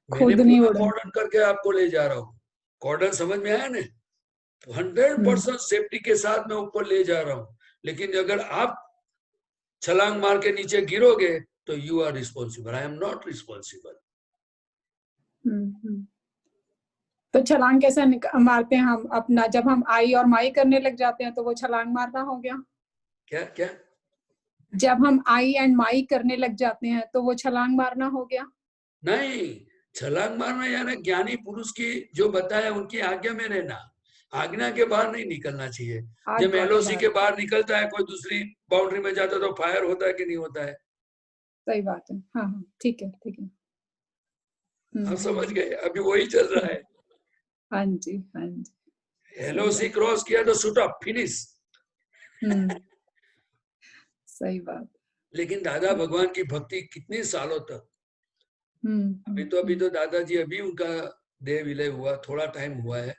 मैंने पूरा कॉर्डन करके आपको ले जा रहा हूँ। कॉर्डन समझ में आया ना? 100% सेफ्टी के साथ मैं ऊपर ले जा रहा हूँ। लेकिन अगर आप छलांग मार के नीचे गिरोगे तो you are responsible, I am not responsible. तो छलांग कैसे मारते हैं हम अपना? जब हम आई और माई करने लग जाते हैं तो वो छलांग मारना हो गया। क्या क्या? जब हम आई एंड माई करने लग जाते हैं तो वो छलांग मारना हो गया? नहीं, छलांग मारना यानी ज्ञानी पुरुष की जो बताया उनकी आज्ञा में रहना, आज्ञा के बाहर नहीं निकलना चाहिए। जब एलओसी के बाहर निकलता है, कोई दूसरी बाउंड्री में जाता है तो फायर होता है कि नहीं होता है? सही बात है। हाँ हाँ, ठीक है ठीक है। आप समझ गए? अभी वही चल रहा है। हाँ जी हाँ जी। एलओसी क्रॉस किया तो शूट अप, फिनिश। सही बात। लेकिन दादा भगवान की भक्ति कितने सालों तक, अभी तो दादाजी अभी उनका देह विलय हुआ, थोड़ा टाइम हुआ है,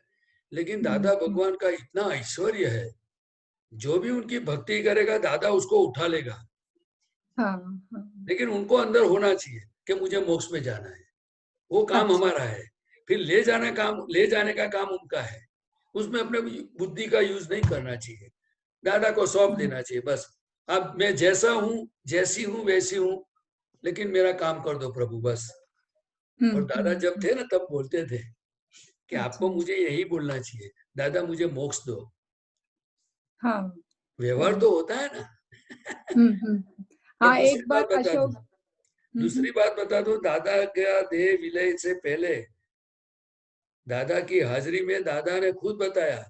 लेकिन दादा भगवान का इतना ऐश्वर्य है, जो भी उनकी भक्ति करेगा दादा उसको उठा लेगा। हाँ, लेकिन उनको अंदर होना चाहिए कि मुझे मोक्ष में जाना है, वो काम हमारा है। फिर ले जाने का काम उनका है, उसमें अपने बुद्धि का यूज नहीं करना चाहिए, दादा को सौंप देना चाहिए बस। अब मैं जैसा हूँ, जैसी हूँ वैसी हूँ, लेकिन मेरा काम कर दो प्रभु बस। और दादा जब थे ना तब बोलते थे कि आपको मुझे यही बोलना चाहिए, दादा मुझे मोक्ष दो। हाँ, व्यवहार तो होता है ना। हाँ, एक बार अशोक, दूसरी बात बता दो, दादा का देह विलय से पहले दादा की हाजिरी में दादा ने खुद बताया,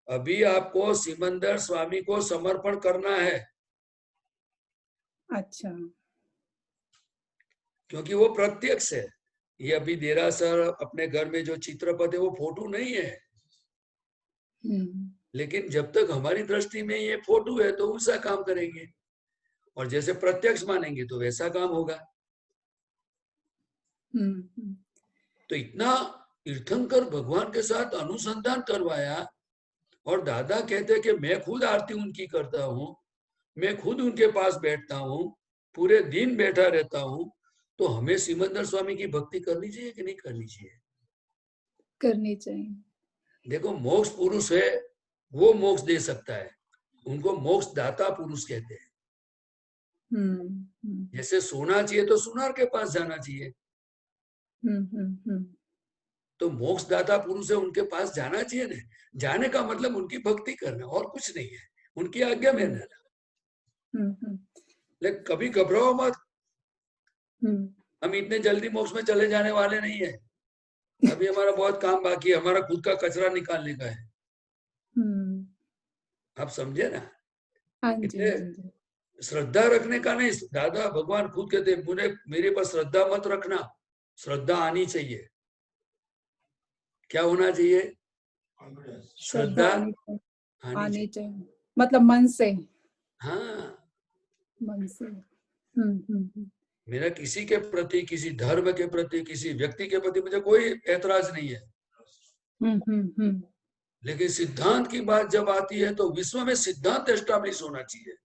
अभी आपको सिमंदर स्वामी को समर्पण करना है। अच्छा। क्योंकि वो प्रत्यक्ष है। ये अभी देरासर अपने घर में जो चित्रपट है वो फोटो नहीं है, लेकिन जब तक हमारी दृष्टि में ये फोटो है तो उसका काम करेंगे, और जैसे प्रत्यक्ष मानेंगे तो वैसा काम होगा। तो इतना तीर्थंकर भगवान के साथ अनुसंधान करवाया, और दादा कहते कि मैं खुद आरती उनकी करता हूँ, मैं खुद उनके पास बैठता हूँ, पूरे दिन बैठा रहता हूँ। तो हमें सिमंदर स्वामी की भक्ति करनी चाहिए कि नहीं करनी चाहिए? करनी चाहिए। देखो, मोक्ष पुरुष है, वो मोक्ष दे सकता है, उनको मोक्ष दाता पुरुष कहते हैं। जैसे सोना चाहिए तो सुनार के पास जाना चाहिए, तो मोक्ष दाता पुरुष है, उनके पास जाना चाहिए ना। जाने का मतलब उनकी भक्ति करना, और कुछ नहीं है, उनकी आज्ञा में रहना। लेकिन कभी घबराओ मत, हम इतने जल्दी मोक्ष में चले जाने वाले नहीं है। अभी हमारा बहुत काम बाकी है, हमारा खुद का कचरा निकालने का है। आप समझे ना? श्रद्धा रखने का नहीं, दादा भगवान खुद कहते मुझे, मेरे पर श्रद्धा मत रखना, श्रद्धा आनी चाहिए। क्या होना चाहिए? श्रद्धा आनी चाहिए, मतलब मन से। हाँ, मन से। मेरा किसी के प्रति, किसी धर्म के प्रति, किसी व्यक्ति के प्रति मुझे कोई ऐतराज नहीं है। लेकिन सिद्धांत की बात जब आती है तो विश्व में सिद्धांत एस्टैब्लिश होना चाहिए,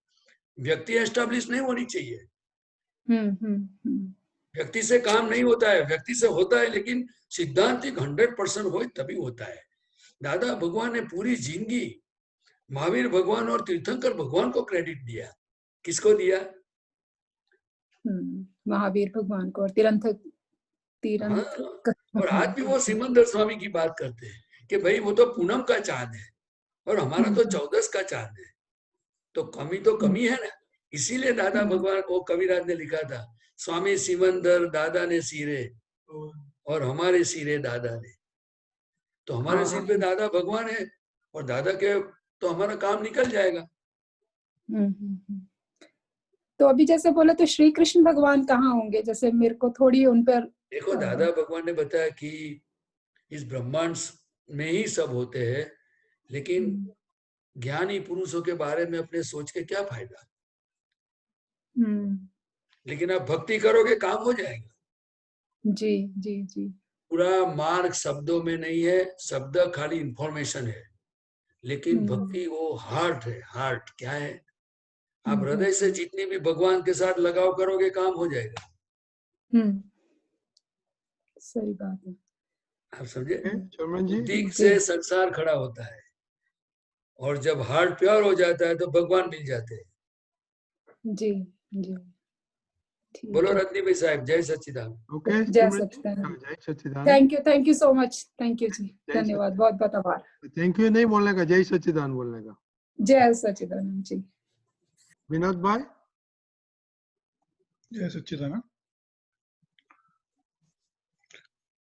व्यक्ति एस्टैब्लिश नहीं होनी चाहिए। व्यक्ति से काम नहीं होता है, व्यक्ति से होता है, लेकिन सिद्धांत 100% हो तभी होता है। दादा भगवान ने पूरी जिंदगी महावीर भगवान और तीर्थंकर भगवान को क्रेडिट दिया। किसको दिया? महावीर भगवान को और हाँ, और आज भी वो सिमंदर स्वामी की बात करते हैं कि भाई वो तो पूनम का चांद है और हमारा तो 14 का चांद है, तो कमी है ना। इसीलिए दादा भगवान को कविराज ने लिखा था, स्वामी सिमंदर दादा ने सिरे और हमारे सिरे दादा ने। तो हमारे सिर पे दादा भगवान है और दादा के तो हमारा काम निकल जाएगा। तो अभी जैसे बोले तो श्री कृष्ण भगवान कहाँ होंगे? जैसे मेरे को थोड़ी उन पर देखो, दादा भगवान ने बताया कि इस ब्रह्मांड में ही सब होते हैं, लेकिन ज्ञानी पुरुषों के बारे में अपने सोच के क्या फायदा। लेकिन आप भक्ति करोगे, काम हो जाएगा। जी जी जी। पूरा मार्ग शब्दों में नहीं है, शब्द खाली इंफॉर्मेशन है, लेकिन भक्ति वो हार्ट है। हार्ट क्या है? आप हृदय से जितनी भी भगवान के साथ लगाव करोगे, काम हो जाएगा। सही बात है। आप समझे? चर्मन जी, बुद्धि से संसार खड़ा होता है और जब हार्ट प्योर हो जाता है तो भगवान मिल जाते हैं। जी जी। बोलो रत्नी भाई साहब, जय सच्चिदानंद। ओके, जय सच्चिदानंद। जय Sachchidanand. Thank you so much. Thank you जी, धन्यवाद, बहुत बहुत आभार। थैंक यू नहीं बोलने का, जय सच्चिदानंद बोलने का। जय सच्चिदानंद जी। विनोद भाई। जय सच्चिदानंद।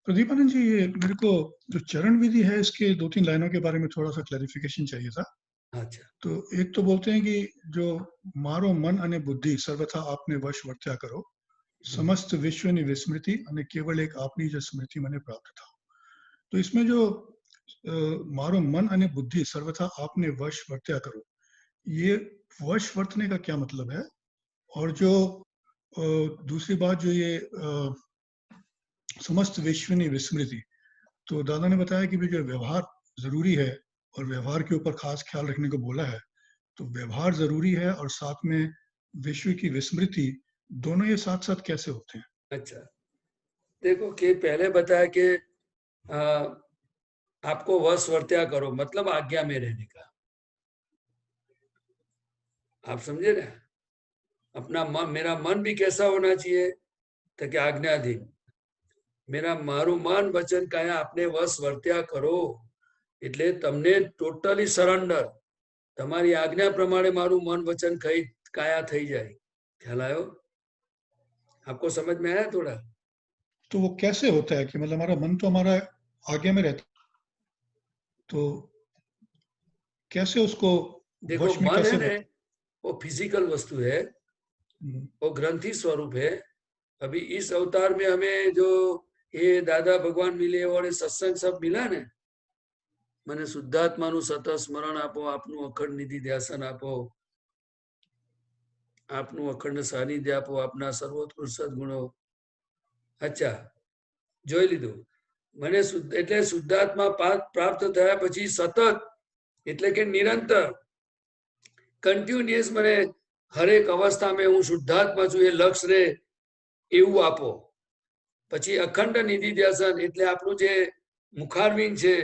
प्रदीपानंद जी, ये मेरे को जो चरण विधि है इसके 2-3 लाइनों के बारे में थोड़ा सा क्लैरिफिकेशन चाहिए था। अच्छा। तो एक तो बोलते हैं कि जो मारो मन अने बुद्धि सर्वथा आपने वश वर्त्या करो, समस्त विश्वनी विस्मृति अने केवल एक आपनी जो स्मृति मने प्राप्त था। तो इसमें जो मारो मन अने बुद्धि सर्वथा आपने वश वर्त्या करो, ये वश वर्तने का क्या मतलब है? और जो दूसरी बात जो ये समस्त विश्वनी विस्मृति, तो दादा ने बताया कि भी जो व्यवहार जरूरी है और व्यवहार के ऊपर खास ख्याल रखने को बोला है, तो व्यवहार जरूरी है और साथ में विश्व की विस्मृति, दोनों ये साथ साथ कैसे होते हैं? अच्छा, देखो कि पहले बताया कि आपको वश वर्त्या करो, मतलब आज्ञा में रहने का। आप समझे ना? अपना मन, मेरा मन भी कैसा होना चाहिए? तो कि आज्ञाधीन। मेरा मारू मन वचन काया आपने वश वर्त्या करो, એટલે તમને ટોટલી સરેન્ડર, તમારી આજ્ઞા પ્રમાણે મારું મન વચન કાયા થઈ જાય। ખ્યાલ આવ્યો? आपको समझ में आया थोड़ा? तो वो कैसे होता है कि मतलब हमारा मन तो हमारा आज्ञा में रहता, तो कैसे उसको देखो, वश में मन कैसे है ना, वो फिजिकल वस्तु है, वो ग्रंथि स्वरूप है। अभी इस अवतार में हमें जो ये दादा भगवान मिले और ये सत्संग सब मिला ने, મને શુદ્ધાત્માનું સતત સ્મરણ આપો, આપનું અખંડ નિધિ ધ્યાસન આપો, આપનું અખંડ સાનિધ્ય આપો, આપના સર્વોત્કૃષ્ટ સદગુણો। અચ્છા, જોઈ લીધું। મને એટલે શુદ્ધાત્મા પ્રાપ્ત થયા પછી સતત એટલે કે નિરંતર કન્ટિન્યુઅસ મને હરેક અવસ્થામાં હું શુદ્ધાત્મા છું એ લક્ષ રે એવું આપો। પછી અખંડ નિધિ ધ્યાસન એટલે આપણું જે મુખારવિંદ છે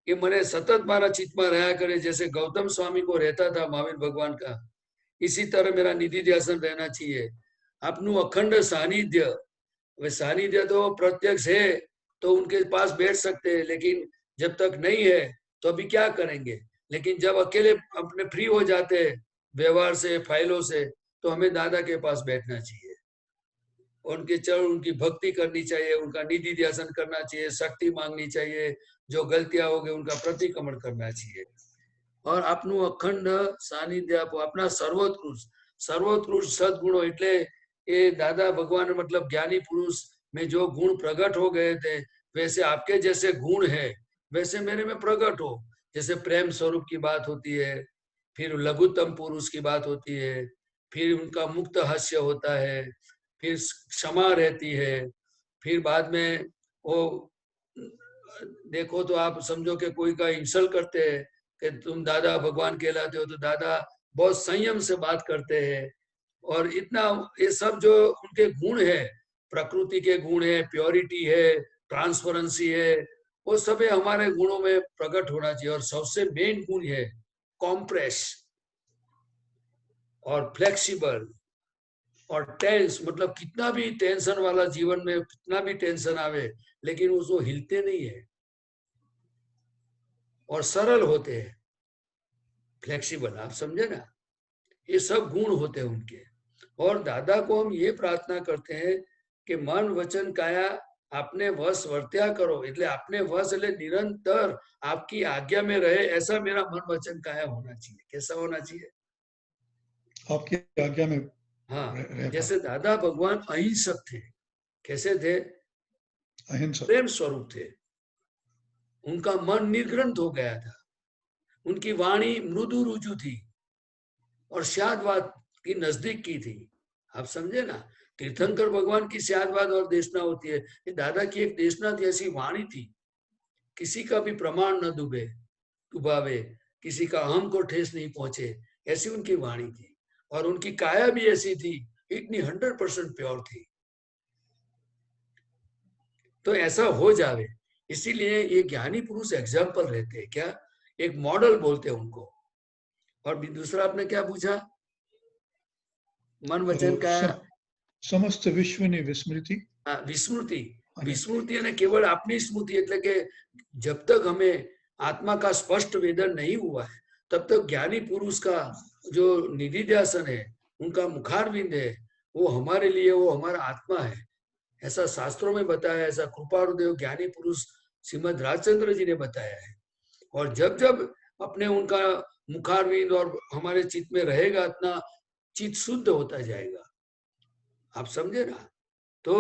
ये मने सतत मारा चित्त में रहा करे, जैसे गौतम स्वामी को रहता था महावीर भगवान का, इसी तरह मेरा निधि ध्यासन रहना चाहिए। आपनु अखंड सानिध्य, वे सानिध्य तो प्रत्यक्ष है तो उनके पास बैठ सकते हैं, लेकिन जब तक नहीं है तो अभी क्या करेंगे। लेकिन जब अकेले अपने फ्री हो जाते हैं व्यवहार से, फाइलों से, तो हमें दादा के पास बैठना चाहिए, उनके चरण, उनकी भक्ति करनी चाहिए, उनका निधि ध्यासन करना चाहिए, शक्ति मांगनी चाहिए, जो गलतियां हो गई उनका प्रतिक्रमण करना चाहिए। और आपनु अखंड सानिध्य आपो, अपना सर्वोत्कृष्ट सदगुणों, એટલે ये दादा भगवान मतलब ज्ञानी पुरुष में जो गुण प्रकट हो गए थे, वैसे आपके जैसे गुण है वैसे मेरे में प्रकट हो। जैसे प्रेम स्वरूप की बात होती है, फिर लघुत्तम पुरुष की बात होती है, फिर उनका मुक्त हास्य होता है, फिर क्षमा रहती है, फिर बाद में वो देखो तो आप समझो कि कोई का इंसल्ट करते हैं कि तुम दादा भगवान कहलाते हो, तो दादा बहुत संयम से बात करते हैं। और इतना ये सब जो उनके गुण है, प्रकृति के गुण है, प्योरिटी है, ट्रांसपेरेंसी है, वो सब हमारे गुणों में प्रकट होना चाहिए। और सबसे मेन गुण है कॉम्प्रेस और फ्लेक्सिबल और टेंस, मतलब कितना भी टेंशन वाला जीवन में कितना भी टेंशन आवे लेकिन उसको हिलते नहीं है, और सरल होते हैं, फ्लेक्सिबल, आप समझे ना, ये सब गुण होते हैं उनके। और दादा को हम ये प्रार्थना करते हैं कि मन वचन काया आपने वश वर्त्या करो, એટલે आपने वश એટલે निरंतर आपकी आज्ञा में रहे, ऐसा मेरा मन वचन काया होना चाहिए। कैसा होना चाहिए? आपकी आज्ञा में हाँ, रह जैसे दादा भगवान अहिंसक थे। कैसे थे? अहिंसा। प्रेम स्वरूप थे। उनका मन निर्ग्रंथ हो गया था, उनकी वाणी मृदु रुजु थी और शादवाद की नजदीक की थी। आप समझे ना, तीर्थंकर भगवान की शादवाद और देशना होती है, ये दादा की एक देशना थी, ऐसी वाणी थी, किसी का भी प्रमाण न डुबावे, किसी का अहम को ठेस नहीं पहुंचे, ऐसी उनकी वाणी थी। और उनकी काया भी ऐसी थी, इतनी 100% प्योर थी। तो ऐसा हो जावे, इसीलिए ये ज्ञानी पुरुष एग्जाम्पल रहते हैं, क्या एक मॉडल बोलते हैं उनको। और भी दूसरा आपने क्या पूछा? मन वचन का समस्त विश्वની વિસ્મૃતિ। विस्मृति, विस्मृति અને केवल अपनी स्मृति, એટલે કે जब तक हमें आत्मा का स्पष्ट वेदन नहीं हुआ है तब तक ज्ञानी पुरुष का जो निधिध्यासन है, उनका मुखारविंद है, वो हमारे लिए, वो हमारा आत्मा है, ऐसा शास्त्रों में बताया, ऐसा कृपारुदेव ज्ञानी पुरुष श्रीमद राजचंद्र जी ने बताया है। और जब जब अपने उनका मुखारविंद और हमारे चित्त में रहेगा, इतना चित्त शुद्ध होता जाएगा। आप समझे ना? तो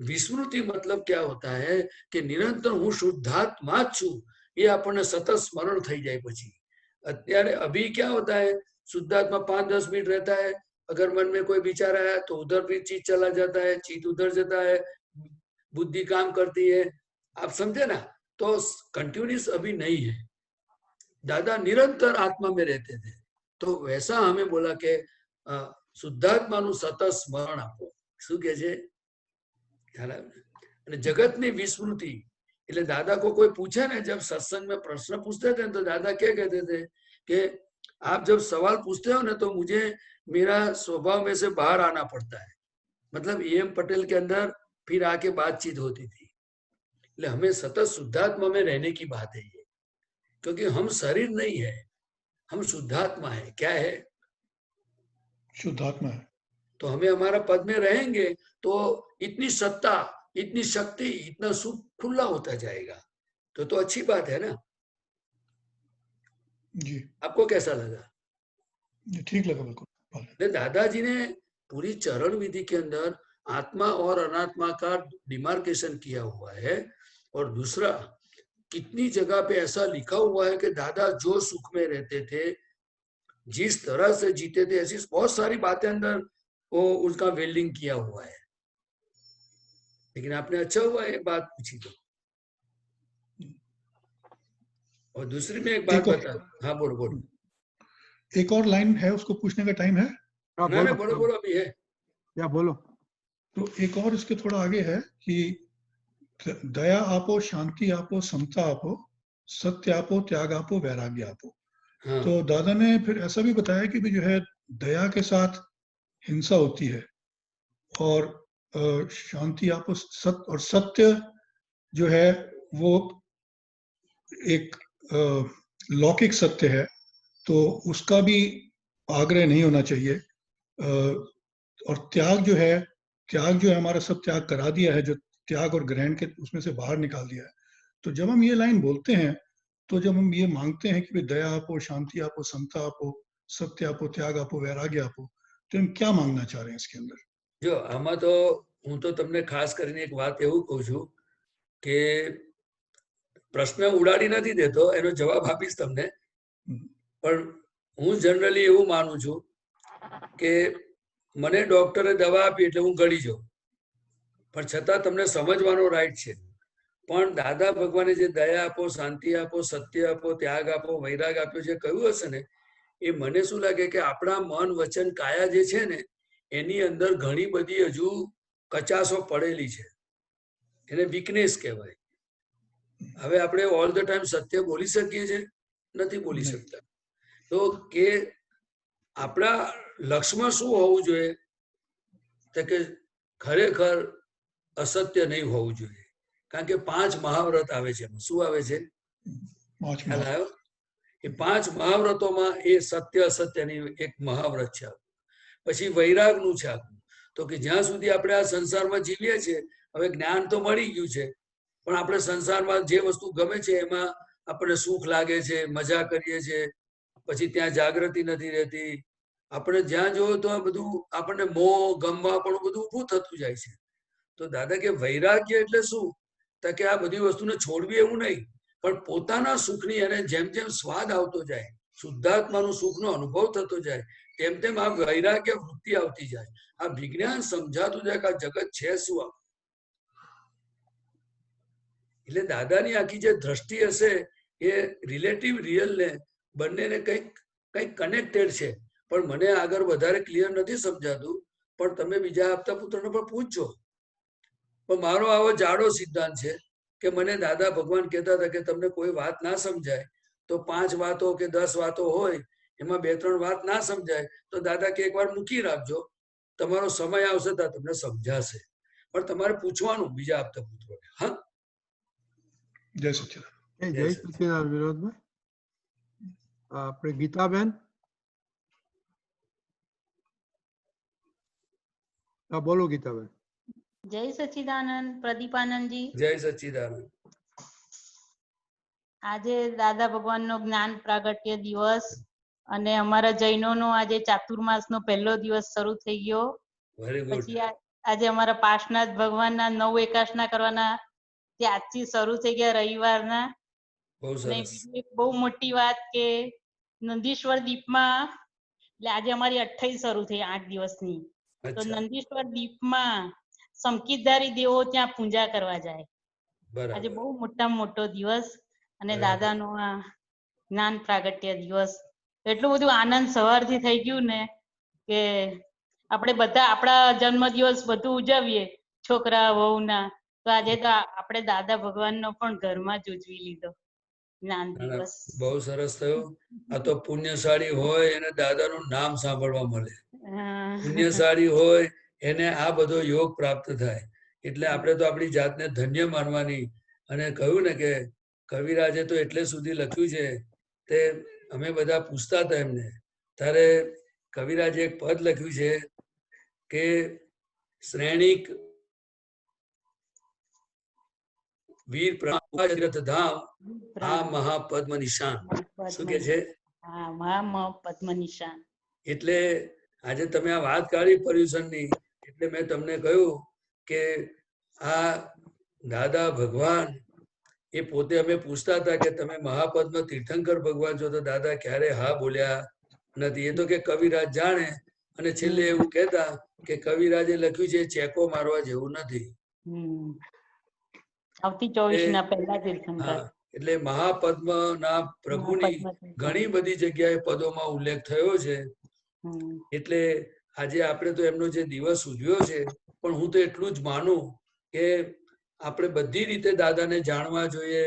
विस्मृति मतलब क्या होता है कि निरंतर हूँ शुद्धात्मा छू, ये આપણને સતત સ્મરણ થઈ જાય। પછી અત્યારે अभी क्या होता है, शुद्धात्मा 5-10 मिनट रहता है, अगर मन में कोई विचार आया तो उधर भी चित्त चला जाता है, चित्त उधर जाता है, बुद्धि काम करती है। आप समझे ना? तो कंटिन्यूस अभी नहीं है। दादा निरंतर आत्मा में रहते थे, तो वैसा हमें बोला कि શુદ્ધાત્માનું સતત સ્મરણ આપો। શું કે છે? અને જગતની વિસ્મૃતિ, એટલે દાદા को कोई पूछे ना, जब सत्संग में प्रश्न पूछते थे तो दादा क्या कहते थे कि आप जब सवाल पूछते हो ना तो मुझे मेरा स्वभाव में से बाहर आना पड़ता है। मतलब एम पटेल के अंदर फिर आके बातचीत होती थी। એટલે हमें सतत शुद्धात्मा में रहने की बात है ये, क्योंकि हम शरीर नहीं है, हम शुद्धात्मा है। क्या है? शुद्धात्मा है। तो हमें हमारा पद में रहेंगे तो इतनी सत्ता, इतनी शक्ति, इतना सुख खुला होता जाएगा। तो अच्छी बात है ना? जी, आपको कैसा लगा? ठीक लगा बिल्कुल। दादाजी ने पूरी चरण विधि के अंदर आत्मा और अनात्मा का डिमार्केशन किया हुआ है। और दूसरा, कितनी जगह पे ऐसा लिखा हुआ है कि दादा जो सुख में रहते थे, जिस तरह से जीते थे, ऐसी बहुत सारी बातें अंदर वो उसका वेल्डिंग किया हुआ है। लेकिन आपने अच्छा हुआ एक बात पूछी तो। और दूसरी में एक बात बता। हाँ बोलो बोलो। एक और लाइन है, उसको पूछने का टाइम है? ना बोलो बोलो, अभी है या बोलो। तो एक और इसके थोड़ा आगे है कि दया आपो, शांति आपो, समता आपो, सत्य आपो, त्याग आपो, वैराग्य आपो। हाँ। तो दादा ने फिर ऐसा भी बताया कि भी जो है दया के साथ हिंसा होती है, और शांति आपो, सत्य, और सत्य जो है वो एक लौकिक सत्य है, तो उसका भी आग्रह नहीं होना चाहिए। और त्याग जो है हमारा सब त्याग करा दिया है, जो त्याग और ग्रहण के उसमें से बाहर निकाल दिया है। तो जब हम ये लाइन बोलते हैं, तो जब हम ये मांगते हैं कि दया आपो, शांति आपो, समता आपो, सत्य आपो, त्याग आपो, वैराग्य आपो, तो हम क्या मांगना चाह रहे हैं इसके अंदर? जो आमा तो हूँ तो तमने खास કરીને एक बात એવું કહું છું કે પ્રશ્ન ઉડાડી નથી દેતો, એનો જવાબ આપીશ તમને। પણ હું જનરલી એવું માનું છું કે મને ડોક્ટરે દવા આપી એટલે હું ગળી જાઉં, પણ છતાં તમને સમજવાનો રાઈટ છે। પણ દાદા ભગવાને જે દયા આપો, શાંતિ આપો, સત્ય આપો, ત્યાગ આપો, વૈરાગ આપ્યો જે કહ્યું હશે ને, એ મને શું લાગે કે આપણા મન વચન કાયા જે છે ને, એની અંદર ઘણી બધી હજુ કચાસો પડેલી છે, એને વીકનેસ કહેવાય। હવે આપણે ઓલ ધ ટાઈમ સત્ય બોલી શકીએ છીએ? નથી બોલી નહીં. શકતા. તો કે આપણા લક્ષ્યમાં શું હોવું જોઈએ? તો કે ખરેખર અસત્ય નહીં હોવું જોઈએ. કારણ કે 5 મહાવ્રત આવે છે. શું આવે છે? પાંચ ખ્યાલ મહા- આવ્યો? એ 5 મહાવ્રતોમાં એ સત્ય અસત્યની એક મહાવ્રત છે. પછી વૈરાગનું છે આખું. તો કે જ્યાં સુધી આપણે આ સંસારમાં જીવીએ છીએ, હવે જ્ઞાન તો મળી ગયું છે, પણ આપણે સંસારમાં જે વસ્તુ ગમે છે એમાં આપણને સુખ લાગે છે, મજા કરીએ છીએ, પછી ત્યાં જાગૃતિ નથી રહેતી. આપણે જ્યાં જોયું તો બધું આપણને મોહ ગમવા પણ બધું ઊભું થતું જાય છે. તો દાદા કે વૈરાગ્ય એટલે શું? તો કે આ બધી વસ્તુને છોડવી એવું નહીં, પણ પોતાના સુખની અને જેમ જેમ સ્વાદ આવતો જાય, શુદ્ધાત્માનું સુખનો અનુભવ થતો જાય, તેમ તેમ આ વૈરાગ્ય વૃત્તિ આવતી જાય. આ વિજ્ઞાન સમજાતું જાય કે આ જગત છે શું આ. એટલે દાદાની આખી જે દ્રષ્ટિ હશે એ રિલેટિવ રિયલ ને બંનેને કંઈક કંઈક કનેક્ટેડ છે. પણ મને આગળ વધારે ક્લિયર નથી સમજાતું, પણ તમે બીજા આપતા પુત્રને પણ પૂછજો. પણ મારો આવો જાડો સિદ્ધાંત છે કે મને દાદા ભગવાન કહેતા હતા કે તમને કોઈ વાત ના સમજાય તો 5 વાતો કે 10 વાતો હોય, એમાં 2-3 વાત ના સમજાય તો દાદા કે એકવાર મૂકી રાખજો, તમારો સમય આવશે તો તમને સમજાશે. પણ તમારે પૂછવાનું બીજા આપતા પુત્રોને. હા, જય સચ્ચિદાનંદ. જય સચિદાનંદ વિનોદભાઈ. આપણે ગીતાબેન. હા, બોલો ગીતાબેન. જય સચ્ચિદાનંદ પ્રદીપાનંદજી. જય સચ્ચિદાનંદ. આજે દાદા ભગવાનનો જ્ઞાન પ્રાગટ્ય દિવસ અને અમારા જૈનોનો આજે ચાતુર્માસનો પહેલો દિવસ શરૂ થઈ ગયો. Very good. પછી આજે અમારા પાર્શનાથ ભગવાનના 9 એકાદશના કરવાના તે આજથી શરૂ થઈ ગયા રવિવારના. બહુ અને સરસ. બીજી એક બહુ મોટી વાત કે નંદીશ્વર દીપમાં એટલે આજે અમારી 28 શરૂ થઈ 8 દિવસની. તો અચ્છા, નંદીશ્વર દીપમાં સંકિતધારી દેવો ત્યાં પૂજા કરવા જાય. આજે બરાબર. બહુ મોટામાં મોટો દિવસ અને બરાબર. દાદાનો આ જ્ઞાન પ્રાગટ્ય દિવસ. એટલું બધું આનંદ સવારથી થઈ ગયું ને કે આપણે બધા આપણા જન્મદિવસ બધું ઉજવીએ છોકરા વહુના, તો આજે તો આપણે દાદા ભગવાનનો પણ ઘરમાં જ ઉજવી લીધો જ્ઞાન ના, ના, દિવસ. બહુ સરસ થયું. આ તો પુણ્યશાળી હોય એને દાદાનું નામ સાંભળવા મળે. પુણ્યશાળી હોય એને આ બધો યોગ પ્રાપ્ત થાય. એટલે આપણે તો આપણી જાતને ધન્ય માનવાની. અને કહ્યું ને કે કવિરાજે તો એટલે સુધી લખ્યું છે તે અમે બધા પૂછતા હતા એમને, ત્યારે કવિરાજે એક પદ લખ્યું છે કે શ્રેણિક વીર પ્રણામ ધામ આ મહાપદ્મ નિશાન. શું કે છે? હા, મહા પદ્મ નિશાન. એટલે આજે તમે આ વાત કાઢી પર્યુષણની, એટલે મેં તમને કહ્યું કે આ દાદા ભગવાન એ પોતે અમે પૂછતા હતા કે તમે મહાપદ્મ તીર્થંકર ભગવાન છો, તો દાદા ક્યારે હા બોલ્યા નથી. એ તો કે કવિરાજ જાણે. અને છેલ્લે એવું કહેતા કે કવિરાજે લખ્યું છે ચેકો મારવા જેવું નથી. આવતી 24 પહેલા તીર્થંકર. હા, એટલે મહાપદ્મ ના પ્રભુની ઘણી બધી જગ્યાએ પદોમાં ઉલ્લેખ થયો છે. એટલે આજે આપણે તો એમનો જે દિવસ ઉજવ્યો છે, પણ હું તો એટલું જ માનું કે આપણે બધી રીતે દાદાને જાણવા જોઈએ,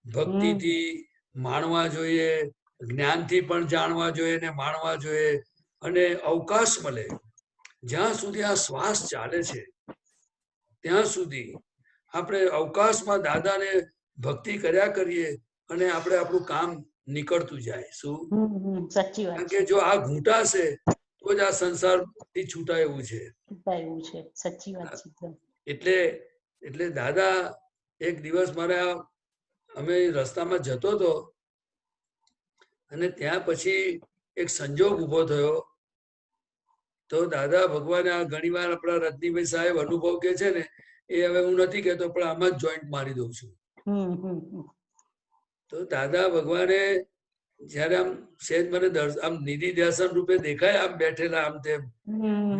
ભક્તિથી માણવા જોઈએ, જ્ઞાનથી પણ જાણવા જોઈએ ને માણવા જોઈએ. અને અવકાશ મળે જ્યાં સુધી આ શ્વાસ ચાલે છે ત્યાં સુધી આપણે અવકાશમાં દાદાને ભક્તિ કર્યા કરીએ અને આપણે આપણું કામ નીકળતું જાય. શું? સાચી વાત કારણ છે. કે જો આ ઘૂંટાશે તો જ આ સંસારથી છૂટાય એવું છે. એવું છે, સાચી વાત છે. એટલે દાદા એક દિવસ મારા અમે રસ્તામાં જતો હતો અને ત્યાં પછી એક સંજોગ ઉભો થયો. તો દાદા ભગવાને આ ઘણી વાર આપણા રજનીભાઈ સાહેબ અનુભવ કે છે ને, એ હવે હું નથી કહેતો પણ આમાં જ જોઈન્ટ મારી દઉં છું. તો દાદા ભગવાને જયારે આમ સેજ મને આમ નિધિ ધ્યાસન રૂપે દેખાય, આમ બેઠેલા આમ તેમ,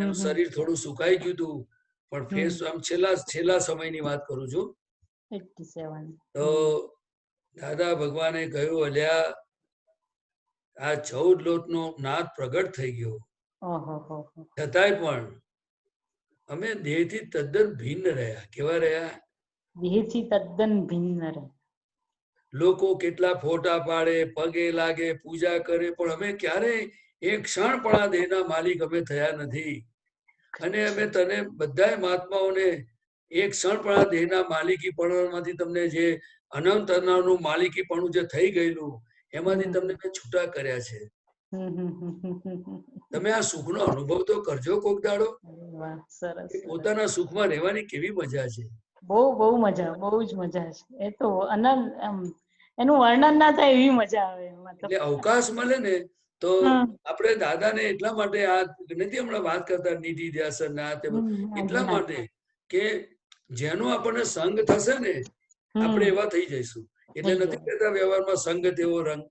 એમ શરીર થોડું સુકાઈ ગયું હતું, પણ ફેસ આમ છેલ્લા સમયની વાત કરું છું. 87. તો દાદા ભગવાને કહ્યું, અલ્યા આ 14 લોટનો નાદ પ્રગટ થઈ ગયો, છતાંય પણ અમે દેહથી તદ્દન ભિન્ન રહ્યા. કેવા રહ્યા? દેહથી તદ્દન ભિન્ન રહ્યા. લોકો કેટલા ફોટા પાડે, પગે લાગે, પૂજા કરે, પણ અમે ક્યારેય એક ક્ષણ પણ આ દેહના માલિક અમે થયા નથી. અને અમે તને બધાય મહાત્માઓને એક ક્ષણ પણ આ દેહના માલિકીપણામાંથી તમને જે અનંત અનાનું માલિકીપણું જે થઈ ગયેલું એમાંથી તમને મેં છૂટા કર્યા છે. તમે આ સુખનો અનુભવ તો કરજો કોક દાડો. વાહ, સરસ એ પોતાના સુખમાં રહેવાની કેવી મજા છે. બહુ મજા, બહુ જ મજા છે. એ તો અનંત એનું વર્ણન ના થાય એવી મજા આવે. મતલબ એટલે અવકાશ મળે ને તો હમ. આપણે દાદાને એટલા માટે આ નથી હમણાં વાત કરતા નિધિ ધ્યાસન ના તે બધું. એટલા માટે કે જેનો આપણને સંગ થશે ને આપણે એવા થઈ જઈશું. એટલે થઈ નથી કહેતા વ્યવહારમાં સંગ તેવો રંગ.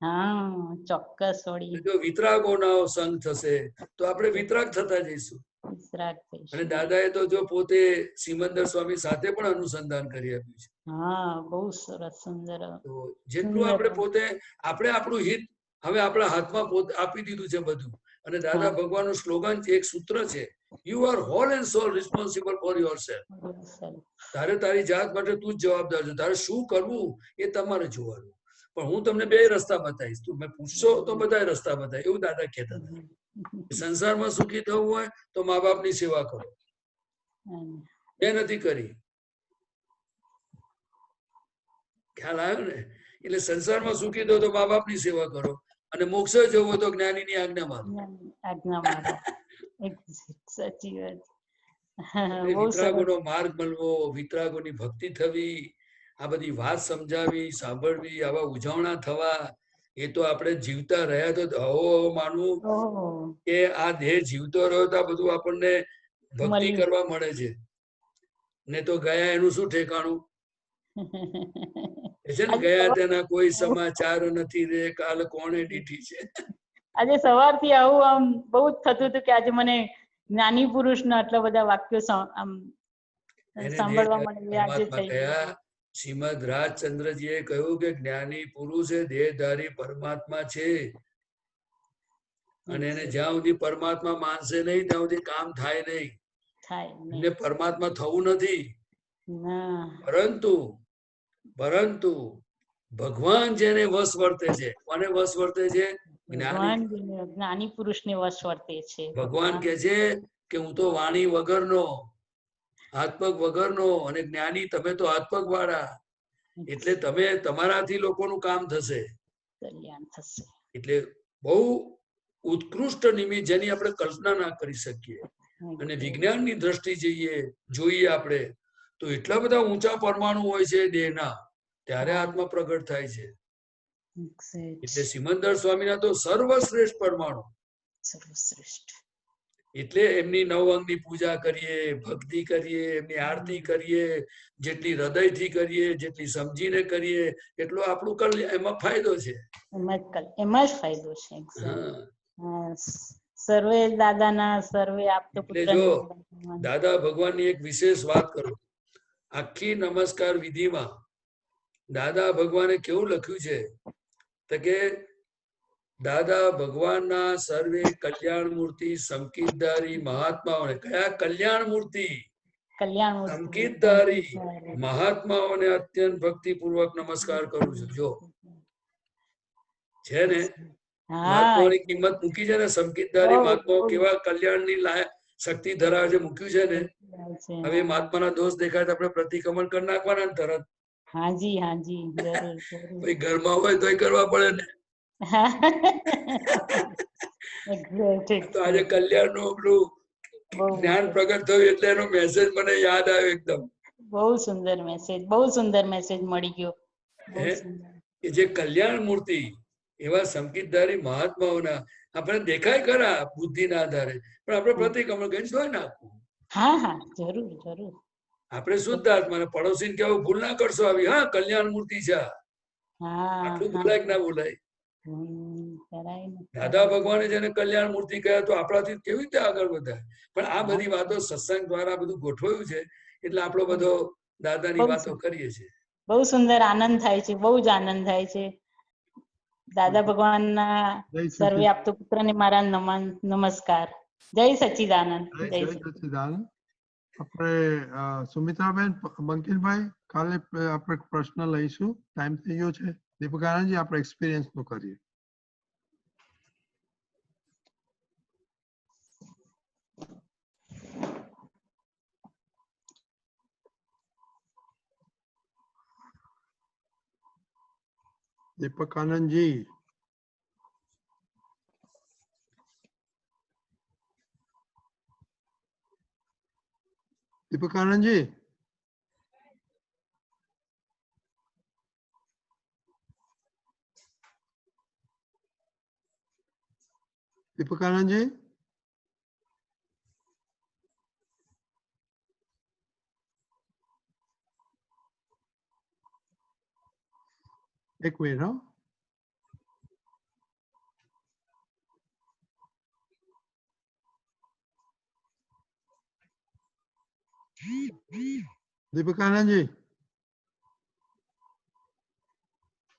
હા, ચોક્કસ વળી જો વિતરાગોનો સંગ થશે તો આપણે વિતરાગ થતા જઈશું. વિતરાગ અને થઈશું. દાદાએ તો જો પોતે સિમંદર સ્વામી સાથે પણ અનુસંધાન કરી આપ્યું છે. હા, બહુ સરસ, સુંદર. તો જેટલું આપણે પોતે આપણે આપણું હિત હવે આપણા હાથમાં પોતે આપી દીધું છે બધું. અને દાદા ભગવાનનું સ્લોગન છે, એક સૂત્ર છે, you are whole and sole responsible for your self. તારે તારી જાત માટે તું જ જવાબદાર છે. તારે શું કરવું એ તમારે જોવાનું. પણ હું તમને બે રસ્તા બતાવીશ. તું મેં પૂછશો તો બધા રસ્તા બતાય એવું દાદા કહેતા હતા. સંસારમાં સુખી થવું હોય તો મા બાપની સેવા કરો. એ નથી કરી. ખ્યાલ આવ્યો ને? એટલે સંસારમાં સુખી થો તો મા બાપની સેવા કરો અને મોક્ષ જવું હોય તો જ્ઞાનીની આજ્ઞા માનો. આજ્ઞા મારો. સાચી વાત. વિતરાગોનો માર્ગ મળવો, વિતરાગોની ભક્તિ થવી, આ બધી વાત સમજાવી, સાંભળવી, આવા ઉજવણા થવા, એ તો આપણે જીવતા રહ્યા તો હવો માનવું કે આ દેહ જીવતો રહ્યો તો આ બધું આપણને ભક્તિ કરવા મળે છે. ને તો ગયા એનું શું ઠેકાણું? છે ને, ગયા તેના કોઈ સમાચાર નથી રે, કાલ કોણે દીઠી છે. આજે સવારથી આવું આમ બહુ જ થતું હતું કે આજે મને જ્ઞાની પુરુષના આટલા બધા વાક્યો આમ સાંભળવા મળે. આજે થઈ ગયા. શ્રીમદ રાજચંદ્રજીએ કહ્યું કે જ્ઞાની પુરુષ એ દેહધારી પરમાત્મા છે. અને એને જ્યાં સુધી પરમાત્મા માનશે નહીં ત્યાં સુધી કામ થાય નહીં. એને પરમાત્મા થવું નથી. પરંતુ ભગવાન જેને વશ વર્તે છે, કોને વશ વર્તે છે? જ્ઞાની પુરુષને વશ વર્તે છે. ભગવાન કે છે કે હું તો વાણી વગરનો, હાથપગ વગરનો, અને જ્ઞાની તમે તો હાથપગ વાળા. એટલે તમે તમારાથી લોકોનું કામ થશે. એટલે બહુ ઉત્કૃષ્ટ નિમિત્ત જેની આપણે કલ્પના ના કરી શકીએ. અને વિજ્ઞાનની દ્રષ્ટિ જોઈએ આપણે તો એટલા બધા ઊંચા પરમાણુ હોય છે દેહના, ત્યારે આત્મા પ્રગટ થાય છે. એટલે સિમંદર સ્વામીના તો સર્વશ્રેષ્ઠ પરમાણુ. એટલે એમની નવ અંગની પૂજા કરીએ, ભક્તિ કરીએ, એમની આરતી કરીએ, જેટલી હૃદયથી કરીએ, જેટલી સમજીને કરીએ, એટલો આપણું એમાં ફાયદો છે. એમાં જ ફાયદો છે. સર્વે દાદાના સર્વે આપતો પુત્ર. જો દાદા ભગવાનની એક વિશેષ વાત કરું. આખી નમસ્કાર વિધિમાં દાદા ભગવાને કેવું લખ્યું છે તો કે દાદા ભગવાનના સર્વે કલ્યાણ મૂર્તિ સંકિતધારી મહાત્માઓને, કયા કલ્યાણ મૂર્તિ? સંકિતધારી મહાત્માઓને અત્યંત ભક્તિપૂર્વક નમસ્કાર કરું છું. જો છે ને, મહાત્માઓની કિંમત મૂકી છે ને, સંકિતધારી મહાત્માઓ કેવા કલ્યાણની લાયક શક્તિ ધરાવે છે, મૂક્યું છે ને. હવે મહાત્માના દોષ દેખાય તો આપણે પ્રતિક્રમણ કરી નાખવાના તરત. હાજી હાજી, ભાઈ ઘરમાં હોય તોય કરવા પડે ને. તો આજે કલ્યાણ નું આપણું જ્ઞાન પ્રગટ થયું એટલે એનો મેસેજ મને યાદ આવ્યો એકદમ. બહુ સુંદર મેસેજ મળી ગયો. કે જે કલ્યાણ મૂર્તિ એવા સંકિતધારી મહાત્માઓના આપણે દેખાય ખરા બુદ્ધિના આધારે, પણ આપણે પ્રતિક્રમણ કરીને જોઈ નાખવું. હા, જરૂર. આપણે શુદ્ધ આત્માને પડોશી કેવું ભૂલ ના કરશો. આવી હા કલ્યાણ મૂર્તિ છે, આટલું બોલાય કે ના બોલાય? દાદા ભગવાને જેને કલ્યાણ મૂર્તિ કહ્યા તો આપણાથી કેવી રીતે આગળ વધાય? પણ આ બધી વાતો સત્સંગ દ્વારા બધું ગોઠવાયું છે એટલે આપણો બધો દાદાની વાતો કરીએ છીએ. બહુ સુંદર આનંદ થાય છે, બહુ જ આનંદ થાય છે. દાદા ભગવાનના સર્વે આપતો પુત્રને મારા નમસ્કાર. જય સચ્ચિદાનંદ. જય સચ્ચિદાનંદ. આપણે સુમિત્રાબેન બંકિમભાઈ કાલે આપણે પ્રશ્ન લઈશું. ટાઈમ થઈ ગયો છે. દીપકાનંદજી આપણે એક્સપિરિયન્સ નું કરીએ. દીપકાનંદજી દીપકાનંદજી દીપકાનંદજી એક મિનિટ. હા, દીપકાનંદજી,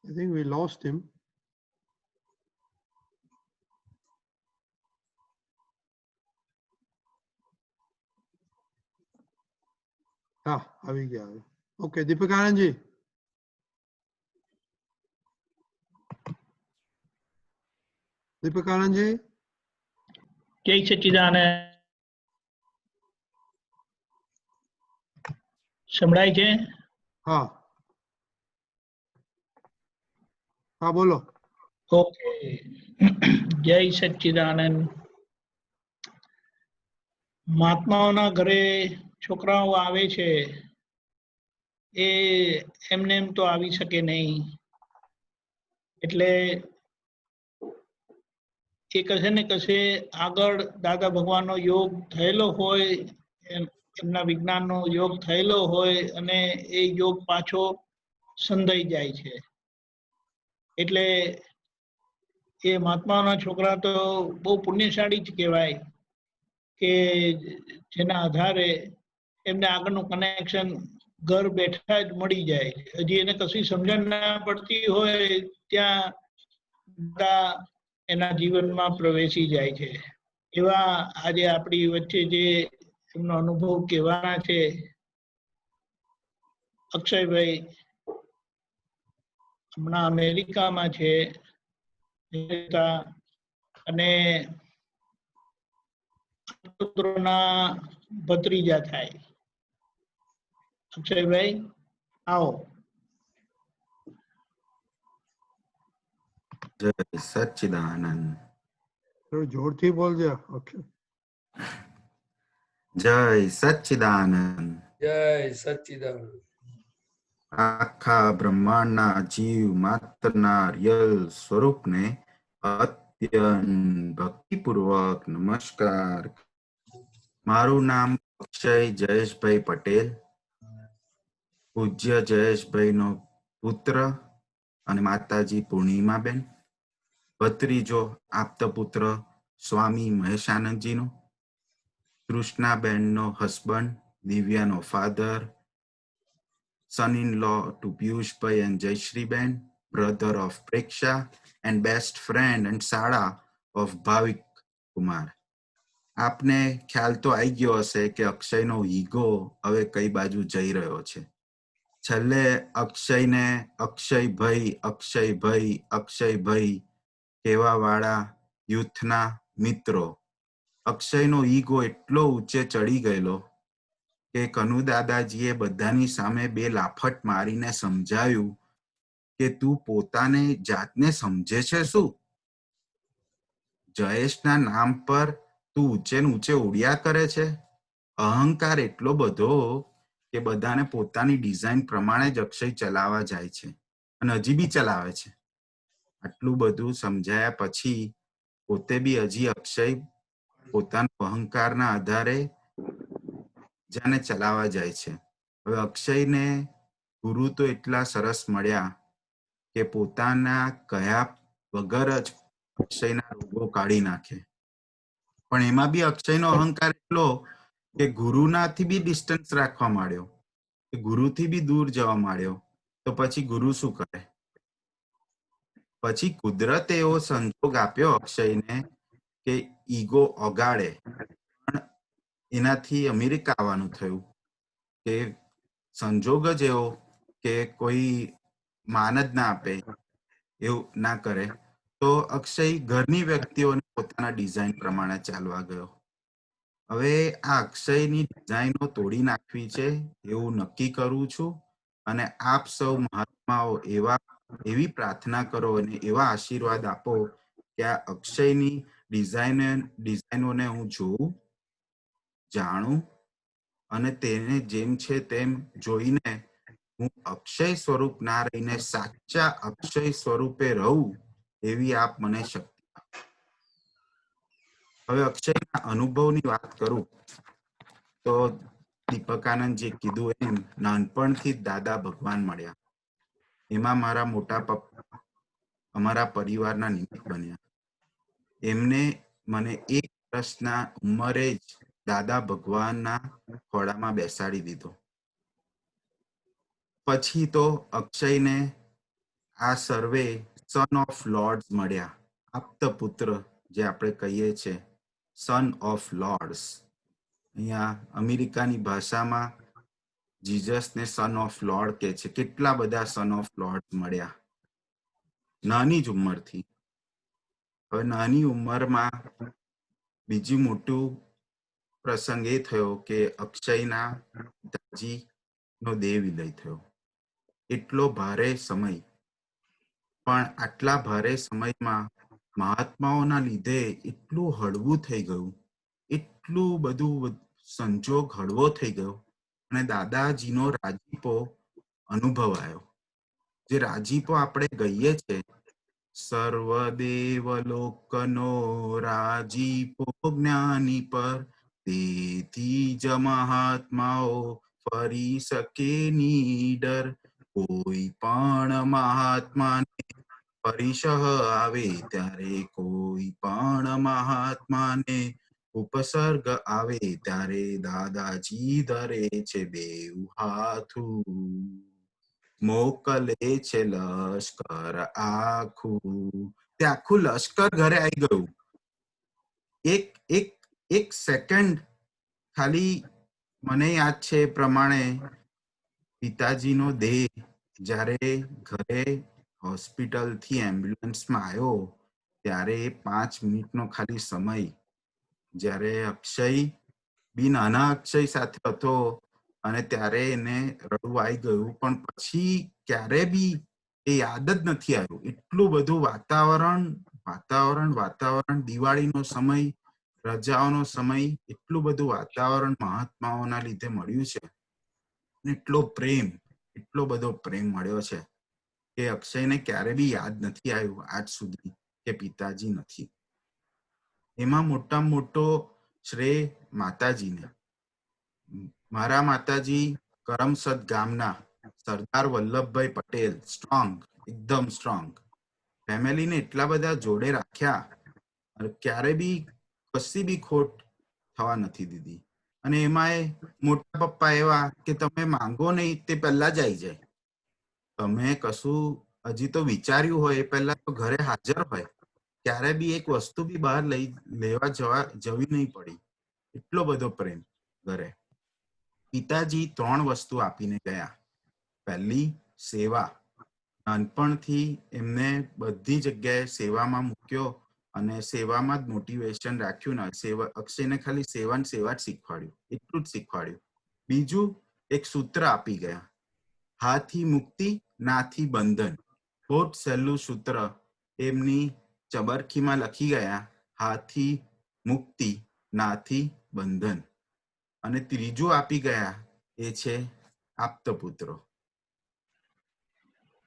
I think we lost him. હા, આવી ગયા. ઓકે દીપકાનંદજી. દીપકાનંદજી જય સચ્ચિદાનંદ. સંભળાય છે? હા હા બોલો. ઓકે. જય સચ્ચિદાનંદ. મહાત્માઓના ઘરે છોકરાઓ આવે છે એ એમને એમ તો આવી શકે નહીં. એટલે એ કશે ને કશે આગળ દાદા ભગવાનનો યોગ થયેલો હોય, એમના વિજ્ઞાનનો યોગ થયેલો હોય અને એ યોગ પાછો સંધાઈ જાય છે. એટલે એ મહાત્માઓના છોકરા તો બહુ પુણ્યશાળી જ કહેવાય કે જેના આધારે એમને આગળનું કનેક્શન ઘર બેઠા જ મળી જાય. હજી એને કશી સમજણ ના પડતી હોય ત્યાં દાદા એના જીવનમાં પ્રવેશી જાય છે. એવા આજે આપણી વચ્ચે જે એમનો અનુભવ કહેવાના છે અક્ષયભાઈ, હમણાં અમેરિકામાં છે અને પુત્રોના ભત્રીજા થાય. અક્ષયભાઈ આવો. જય સચ્ચિદાનંદ. થોડું જોરથી બોલજો. ઓકે. જય સચ્ચિદાનંદ. જય સચ્ચિદાનંદ. આખા બ્રહ્માંડના જીવ માત્રના રિયલ સ્વરૂપને અત્યંત ભક્તિપૂર્વક નમસ્કાર. મારું નામ અક્ષય જયેશભાઈ પટેલ, પૂજ્ય જયેશભાઈનો પુત્ર અને માતાજી પૂર્ણિમાબેન, ભત્રીજો આપતપુત્ર સ્વામી મહેશાનંદજીનો, કૃષ્ણાબેનનો હસબન્ડ, દિવ્યાનો father, son-in-law to Piyushbhai and Jayshreeben, brother of Preksha and best friend and Sada of Bhavik Kumar. આપને ખ્યાલ તો આવી ગયો હશે કે અક્ષયનો ઈગો હવે કઈ બાજુ જઈ રહ્યો છે. છેલ્લે અક્ષયને અક્ષયભાઈ કહેવા વાળા યુથના મિત્રો, અક્ષયનો ઈગો એટલો ઊંચે ચડી ગયેલો કે કનુ દાદાજીએ બધાની સામે બે લાફટ મારીને સમજાવ્યું કે તું પોતાને જાતને સમજે છે શું? જયેશના નામ પર તું ઊંચે ને ઊંચે ઉડ્યા કરે છે. અહંકાર એટલો બધો કે બધાને પોતાની ડિઝાઇન પ્રમાણે જ અક્ષય ચલાવવા જાય છે અને હજી બી ચલાવે છે. આટલું બધું સમજાયા પછી પોતે બી હજી અક્ષય પોતાના અહંકારના આધારે જાને ચલાવવા જાય છે. હવે અક્ષયને ગુરુ તો એટલા સરસ મળ્યા કે પોતાના કયા વગર જ અક્ષયના રોગો કાઢી નાખે. પણ એમાં બી અક્ષયનો અહંકાર એટલો કે ગુરુનાથી બી ડિસ્ટન્સ રાખવા માંડ્યો, કે ગુરુથી બી દૂર જવા માંડ્યો. તો પછી ગુરુ શું કરે? પછી કુદરતે એવો સંજોગ આપ્યો અક્ષયને કે ઈગો ઓગાળે, પણ એનાથી અમેરિકા આવવાનું થયું કે સંજોગ જ એવો કે કોઈ માન જ ના આપે, એવું ના કરે, તો અક્ષય ઘરની વ્યક્તિઓને પોતાના ડિઝાઇન પ્રમાણે ચાલવા ગયો. હવે આ અક્ષયની ડિઝાઇનો તોડી નાખવી છે એવું નક્કી કરું છું, અને આપ સૌ મહાત્માઓ એવી પ્રાર્થના કરો અને એવા આશીર્વાદ આપો કે આ અક્ષયની ડિઝાઇનોને હું જોઉં, જાણું અને તેને જેમ છે તેમ જોઈને હું અક્ષય સ્વરૂપ ના રહીને સાચા અક્ષય સ્વરૂપે રહું, એવી આપ મને શક્તિ. હવે અક્ષયના અનુભવની વાત કરું તો દીપકાનંદ જે કીધું એમ નાનપણથી જ દાદા ભગવાન મળ્યા. એમાં મારા મોટા પપ્પા અમારા પરિવારના નિમિત્ત બન્યા. એમને મને 1 વર્ષના ઉંમરે જ દાદા ભગવાનના ખોળામાં બેસાડી દીધો. પછી તો અક્ષયને આ સર્વે સન ઓફ લોર્ડ્સ મળ્યા, આપ્ત પુત્ર જે આપણે કહીએ છીએ, સન ઓફ લોર્ડ્સ. અહીંયા અમેરિકાની ભાષામાં જીસસને સન ઓફ લોર્ડ કહે છે. કેટલા બધા સન ઓફ લોર્ડ મળ્યા નાની જ ઉંમરથી. હવે નાની ઉંમરમાં બીજું મોટું પ્રસંગ એ થયો કે અક્ષયના પિતાજીનો દેહ વિલય થયો. એટલો ભારે સમય, પણ આટલા ભારે સમયમાં મહાત્માઓના લીધે એટલું હળવું થઈ ગયું, એટલું બધું સંજોગ હળવો થઈ ગયો અને દાદાજીનો રાજીપો અનુભવાયો. જે રાજીપો આપણે ગઈએ છે, સર્વદેવ લોકનો રાજીપો જ્ઞાની પર, તેથી જ મહાત્માઓ ફરી શકે નીડર. કોઈ પણ મહાત્માને પરિસહ આવે ત્યારે, કોઈ પણ મહાત્માને ઉપસર્ગ આવે ત્યારે દાદાજી ધરે છે બેઉ હાથું, મોકલે છે લશ્કર આખું. તે આખું લશ્કર ઘરે આવી ગયું. એક સેકન્ડ ખાલી મને યાદ છે એ પ્રમાણે પિતાજીનો દેહ જ્યારે ઘરે હોસ્પિટલથી એમ્બ્યુલન્સમાં આવ્યો ત્યારે 5 મિનિટનો ખાલી સમય, જ્યારે અક્ષય બી નાના અક્ષય સાથે હતો અને ત્યારે એને રડવું આવી ગયું, પણ પછી ક્યારે બી એ યાદ જ નથી આવ્યું. એટલું બધું વાતાવરણ, દિવાળીનો સમય, રજાઓનો સમય, એટલું બધું વાતાવરણ મહાત્માઓના લીધે મળ્યું છે. એટલો બધો પ્રેમ મળ્યો છે કે અક્ષયને ક્યારે બી યાદ નથી આવ્યું આજ સુધી કે પિતાજી નથી. એમાં મોટામાં મોટો શ્રેય માતાજીને. મારા માતાજી કરમસદ ગામના સરદાર વલ્લભભાઈ પટેલ, સ્ટ્રોંગ, એકદમ સ્ટ્રોંગ. ફેમિલીને એટલા બધા જોડે રાખ્યા, ક્યારે બી કશી બી ખોટ થવા નથી દીધી. અને એમાંય મોટા પપ્પા એવા કે તમે માંગો નહીં તે પહેલા જ આવી જાય. તમે કશું હજી તો વિચાર્યું હોય એ પહેલા તો ઘરે હાજર હોય. ક્યારે બી એક વસ્તુ બી બહાર લેવા જવી નહીં પડી. એટલો બધો પ્રેમ ઘરે. પિતાજી 3 વસ્તુ આપીને ગયા. પહેલી, સેવા. નાનપણથી એમને બધી જગ્યાએ સેવામાં મૂક્યો અને સેવામાં જ મોટિવેશન રાખ્યું ને. અક્ષયને ખાલી સેવા જ શીખવાડ્યું, એટલું જ શીખવાડ્યું. બીજું, એક સૂત્ર આપી ગયા, હાથી મુક્તિ નાથી બંધન. બહુ જ સહેલું સૂત્ર એમની ચબરખીમાં લખી ગયા, હાથી મુક્તિ નાથી બંધન. અને ત્રીજું આપી ગયા એ છે આપ્તપુત્રો.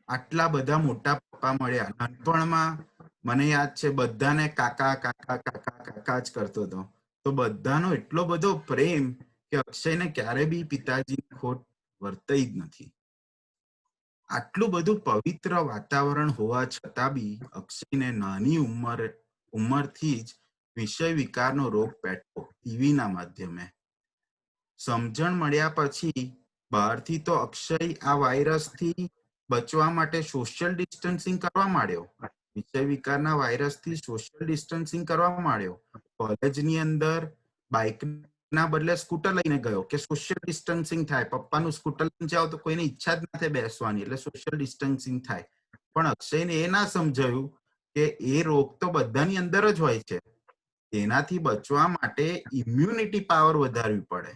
આટલા બધા મોટા પપ્પા મળ્યા. નાનપણમાં મને યાદ છે બધાને કાકા કાકા કાકા કાકા જ કરતો હતો. તો બધાનો એટલો બધો પ્રેમ કે અક્ષયને ક્યારે બી પિતાજીની ખોટ વર્તાઈ જ નથી. આટલું બધું પવિત્ર વાતાવરણ હોવા છતાં બી અક્ષયને નાની ઉંમરથી જ વિષય વિકારનો રોગ પેટ્યો ટીવીના માધ્યમે. સમજણ મળ્યા પછી બહારથી તો અક્ષય આ વાયરસથી બચવા માટે સોશિયલ ડિસ્ટન્સિંગ કરવા માંડ્યો. વિષય વિકારના વાયરસથી સોશિયલ ડિસ્ટન્સિંગ કરવા માંડ્યો. કોલેજની અંદર બાઇક ના બદલે સ્કૂટર લઈને ગયો કે સોશિયલ ડિસ્ટન્સિંગ થાય. પપ્પાનું સ્કૂટર લઈને જાઓ તો કોઈની ઈચ્છા જ ના થાય બેસવાની, એટલે સોશિયલ ડિસ્ટન્સિંગ થાય. પણ અક્ષયને એ ના સમજાયું કે એ રોગ તો બધાની અંદર જ હોય છે. એનાથી બચવા માટે ઇમ્યુનિટી પાવર વધારવી પડે.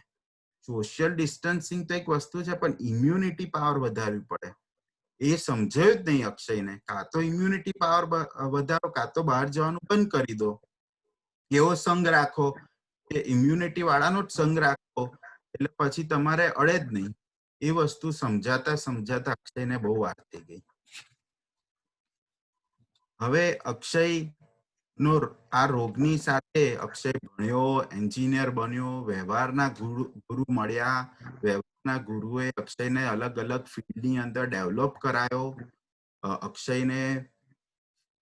સોશિયલ ડિસ્ટન્સિંગ તો એક વસ્તુ છે, પણ ઇમ્યુનિટી પાવર વધારવી પડે. એ સમજાયું જ નહીં અક્ષયને. કાં તો ઇમ્યુનિટી પાવર વધારો, કાં તો બહાર જવાનું બંધ કરી દો. એવો સંગ રાખો કે ઇમ્યુનિટી વાળાનો જ સંગ રાખો, એટલે પછી તમારે અડે જ નહીં. એ વસ્તુ સમજાતા સમજાતા અક્ષયને બહુ વાર થઈ ગઈ. હવે અક્ષય નો આ રોગની સાથે અક્ષય ભણ્યો, એન્જિનિયર બન્યો, વ્યવહારના ગુરુ મળ્યા. વ્યવહારના ગુરુએ અક્ષયને અલગ અલગ ફિલ્ડની અંદર ડેવલપ કરાયો. અક્ષયને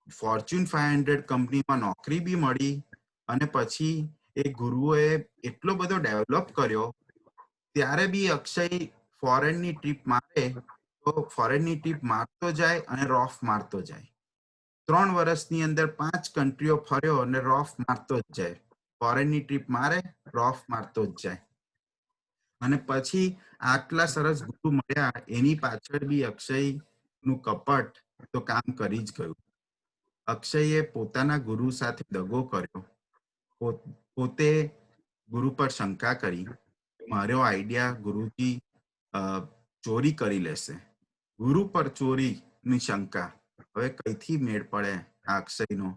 ફોર્ચ્યુન 500 કંપનીમાં નોકરી બી મળી. અને પછી એ ગુરુએ એટલો બધો ડેવલપ કર્યો. ત્યારે બી અક્ષય ફોરેનની ટ્રીપ મારે તો ફોરેનની ટ્રીપ મારતો જાય અને રોફ મારતો જાય. 3 વર્ષની અંદર 5 કન્ટ્રીઓ ફર્યો અને રોફ મારતો જ જાય. ફોરેનની ટ્રીપ મારે, રોફ મારતો જ જાય. અને પછી આટલા સરસ ગુરુ મળ્યા, એની પાછળ બી અક્ષયનું કપટ તો કામ કરી જ ગયું. અક્ષયે પોતાના ગુરુ સાથે દગો કર્યો. પોતે ગુરુ પર શંકા કરી, મારો આઈડિયા ગુરુજી ચોરી કરી લેશે. ગુરુ પર ચોરીની શંકા. હવે કઈથી મેળ પડે આ અક્ષયનો?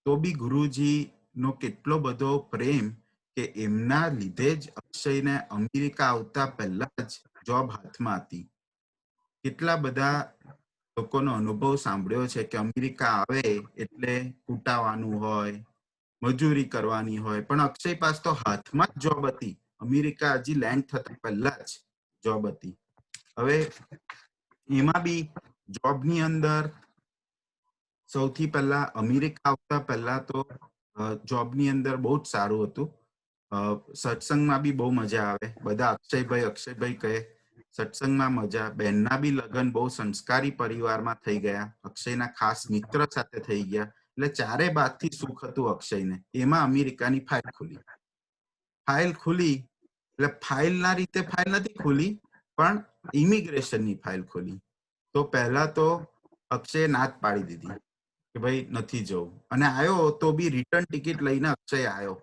તો બી ગુરુજીનો કેટલો બધો પ્રેમ કે એમના લીધે જ અક્ષયને અમેરિકા આવતા પહેલા જ જોબ હાથમાં હતી. કેટલા બધા લોકોનો અનુભવ સાંભળ્યો છે કે અમેરિકા આવે એટલે કૂટાવાનું હોય, મજૂરી કરવાની હોય, પણ અક્ષય પાસે તો હાથમાં જ જોબ હતી. અમેરિકા હજી લેન્ડ થતા પહેલા જ જોબ હતી. હવે એમાં બી જોબની અંદર સૌથી પહેલા અમેરિકા આવતા પહેલા તો જોબની અંદર બહુ જ સારું હતું. સત્સંગમાં બી બહુ મજા આવે. બધા અક્ષયભાઈ કહે. સત્સંગમાં મજા. બહેનના બી લગ્ન બહુ સંસ્કારી પરિવારમાં થઈ ગયા. અક્ષયના ખાસ મિત્ર સાથે થઈ ગયા. એટલે ચારે બાજથી સુખ હતું અક્ષયને. એમાં અમેરિકાની ફાઇલ ખુલી એટલે ફાઇલના રીતે ફાઇલ નથી ખુલી, પણ ઇમિગ્રેશનની ફાઇલ ખુલી. તો પહેલા તો અક્ષયે નાત પાડી દીધી કે ભાઈ નથી જવું. અને આવ્યો તો બી રિટર્ન ટિકિટ લઈને અક્ષય આવ્યો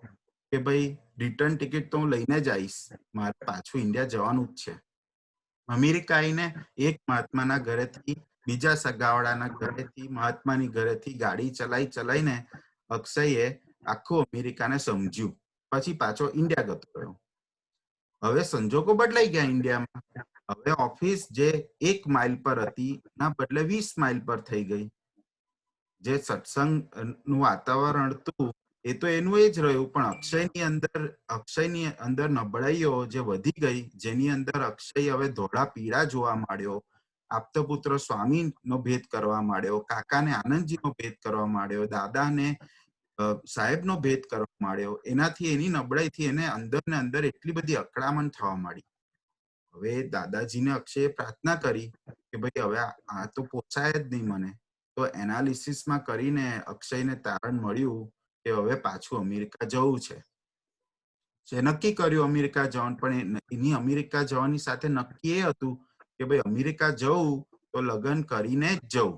કે ભાઈ રિટર્ન ટિકિટ તો હું લઈને જ આવીશ, મારે પાછું ઇન્ડિયા જવાનું જ છે. અમેરિકા આવીને એક મહાત્માના ઘરેથી બીજા સગાવાળાના ઘરેથી મહાત્માની ઘરેથી ગાડી ચલાવીને અક્ષયે આખું અમેરિકાને સમજ્યું. પછી પાછો ઇન્ડિયા ગતો રહ્યો. હવે સંજોગો બદલાઈ ગયા ઇન્ડિયામાં. હવે ઓફિસ જે 1 માઇલ પર હતી ના બદલે 20 માઇલ પર થઈ ગઈ. જે સત્સંગનું વાતાવરણ હતું એ તો એનું એ જ રહ્યું, પણ અક્ષયની અંદર નબળાઈઓ જે વધી ગઈ, જેની અંદર અક્ષય હવે ધોળા પીળા જોવા માંડ્યો. આપતપુત્ર સ્વામીનો ભેદ કરવા માંડ્યો, કાકાને આનંદજીનો ભેદ કરવા માંડ્યો, દાદાને સાહેબનો ભેદ કરવા માંડ્યો. એનાથી એની નબળાઈથી એને અંદર ને અંદર એટલી બધી અકળામણ થવા માંડી. હવે દાદાજીને અક્ષયે પ્રાર્થના કરી કે ભાઈ હવે આ તો પોસાય જ નહીં મને. તો એનાલિસિસમાં કરીને અક્ષયને તારણ મળ્યું કે હવે પાછું અમેરિકા જવું છે. નક્કી કર્યું અમેરિકા જવાનું, પણ એની અમેરિકા જવાની સાથે નક્કી એ હતું કે ભાઈ અમેરિકા જવું તો લગ્ન કરીને જ જવું.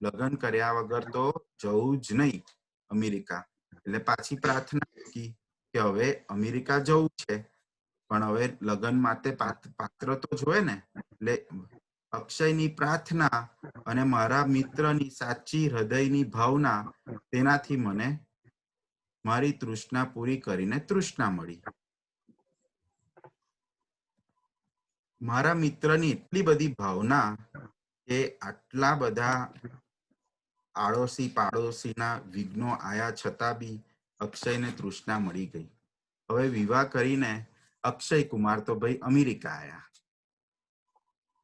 લગ્ન કર્યા વગર તો જવું જ નહીં અમેરિકા. એટલે પાછી પ્રાર્થના કરી કે હવે અમેરિકા જવું છે, પણ હવે લગ્ન માટે પાત્ર તો જોઈએ ને. એટલે અક્ષયની પ્રાર્થના અને મારા મિત્રની સાચી હૃદયની ભાવના, તેનાથી મને મારી તૃષ્ણા પૂરી કરીને તૃષ્ણા મળી. મારા મિત્રની એટલી બધી ભાવના કે આટલા બધા આડોશી પાડોશીના વિઘ્નો આયા છતાં બી અક્ષયને તૃષ્ણા મળી ગઈ. હવે વિવાહ કરીને અક્ષય કુમાર તો ભાઈ અમેરિકા આયા.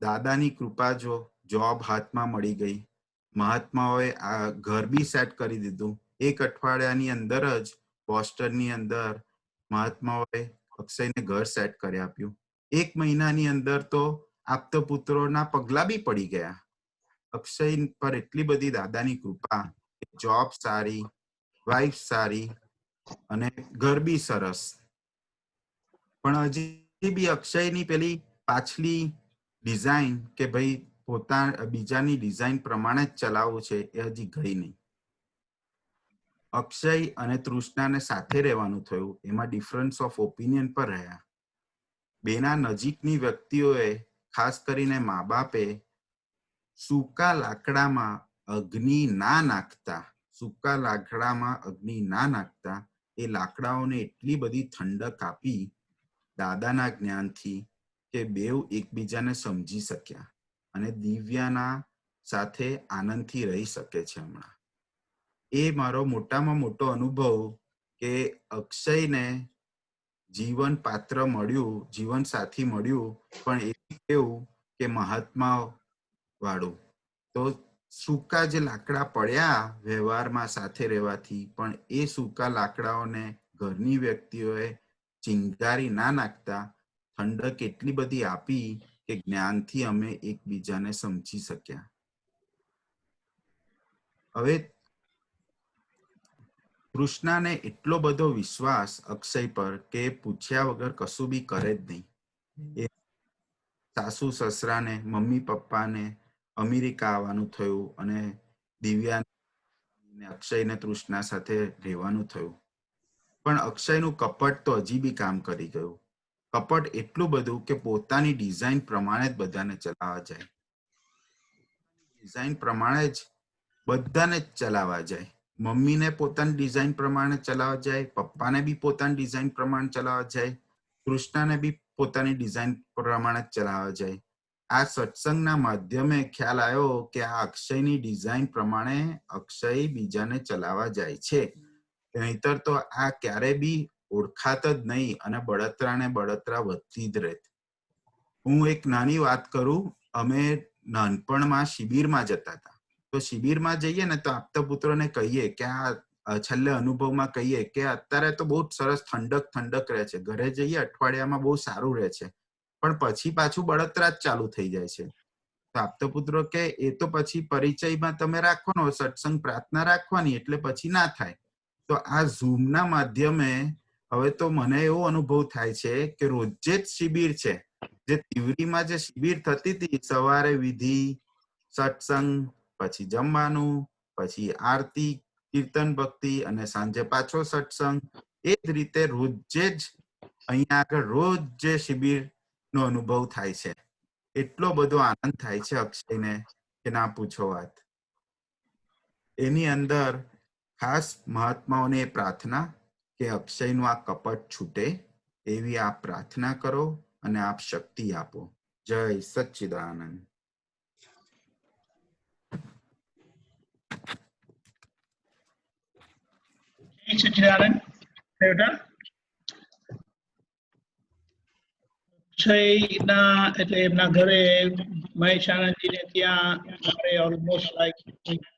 દાદાની કૃપા જો, જોબ હાથમાં મળી ગઈ. મહાત્માઓએ આ ઘર બી સેટ કરી દીધું. 1 અઠવાડિયાની અંદર જ બોસ્ટનની અંદર મહાત્માઓએ અક્ષયને ઘર સેટ કરી આપ્યું. 1 મહિનાની અંદર તો આપતપુત્રોના પગલા બી પડી ગયા. અક્ષય પર એટલી બધી દાદાની કૃપા, જોબ સારી, વાઇફ સારી અને ઘર બી સરસ. પણ હજી બી અક્ષયની પેલી પાછલી ડિઝાઇન કે ભાઈ બીજાની ડિઝાઇન પ્રમાણે જ ચલાવવું છે એ હજી ગઈ નહીં. અક્ષય અને તૃષ્ણાને સાથે રહેવાનું થયું, એમાં ડિફરન્સ ઓફ ઓપિનિયન પર રહ્યા. બેના નજીકની વ્યક્તિઓએ ખાસ કરીને મા બાપે સૂકા લાકડામાં અગ્નિ ના નાખતા એ લાકડાઓને એટલી બધી ઠંડક આપી દાદાના જ્ઞાનથી કે બેઉ એકબીજાને સમજી શક્યા અને દિવ્યાના સાથે આનંદથી રહી શકે છે. હમણાં એ મારો મોટામાં મોટો અનુભવ કે અક્ષયને જીવન પાત્ર મળ્યું, જીવન સાથી મળ્યું, પણ એ કેવું કે મહાત્મા વાળું. તો સૂકા જે લાકડા પડ્યા વ્યવહારમાં સાથે રહેવાથી, પણ એ સૂકા લાકડાઓને ઘરની વ્યક્તિઓએ ચિંગારી ના નાખતા ઠંડક એટલી બધી આપી કે જ્ઞાનથી અમે એકબીજાને સમજી શક્યા. હવે કૃષ્ણાને એટલો બધો વિશ્વાસ અક્ષય પર કે પૂછ્યા વગર કશું બી કરે જ નહીં. એ સાસુ સસરાને, મમ્મી પપ્પાને અમેરિકા આવવાનું થયું અને દિવ્યા અક્ષયને તૃષ્ણા સાથે રહેવાનું થયું. પણ અક્ષયનું કપટ તો હજી બી કામ કરી ગયું. કપટ એટલું બધું કે પોતાની ડિઝાઇન પ્રમાણે જ બધાને ચલાવવા જાય, ડિઝાઇન પ્રમાણે જ બધાને જ ચલાવવા જાય. મમ્મીને પોતાની ડિઝાઇન પ્રમાણે ચલાવવા જાય, પપ્પાને બી પોતાની ડિઝાઇન પ્રમાણે ચલાવવા જાય, કૃષ્ણને બી પોતાની ડિઝાઇન પ્રમાણે જ ચલાવવા જાય. આ સત્સંગના માધ્યમે ખ્યાલ આવ્યો કે આ અક્ષયની ડિઝાઇન પ્રમાણે અક્ષય બીજાને ચલાવવા જાય છે. નહીતર તો આ ક્યારે બી ઓળખાત જ નહીં અને બળતરા ને બળતરા વધતી જ રહેત. હું એક નાની વાત કરું. અમે નાનપણમાં શિબિરમાં જતા હતા. તો શિબિરમાં જઈએ ને તો આપતા પુત્રોને કહીએ કે આ છેલ્લે અનુભવમાં કહીએ કે અત્યારે તો બહુ જ સરસ ઠંડક રહે છે, ઘરે જઈએ અઠવાડિયામાં બહુ સારું રહે છે, પણ પછી પાછું બળતરા જ ચાલુ થઈ જાય છે. તો આપતા પુત્રો કે એ તો પછી પરિચયમાં તમે રાખવાનો, સત્સંગ પ્રાર્થના રાખવાની, એટલે પછી ના થાય. તો આ ઝૂમના માધ્યમે હવે તો મને એવો અનુભવ થાય છે કે રોજે જ શિબિર છે. જે તિવરીમાં જે શિબિર થતી હતી, સવારે વિધિ, સત્સંગ, પછી જમવાનું, પછી આરતી, કીર્તન, ભક્તિ અને સાંજે પાછો સત્સંગ, એ જ રીતે રોજે જ અહીંયા આગળ રોજ જે શિબિર નો અનુભવ થાય છે. એટલો બધો આનંદ થાય છે અક્ષયને કે ના પૂછો વાત. એની અંદર ખાસ મહાત્માઓને પ્રાર્થના કે અક્ષયનું આ કપટ છૂટે એવી આપ પ્રાર્થના કરો અને આપ શક્તિ આપો. જય સચ્ચિદાનંદ. સચ્ચિદાનંદ. અક્ષયના એટલે એમના ઘરે મહેશ આનંદજીને ત્યાં ઓલમોસ્ટ લાઈક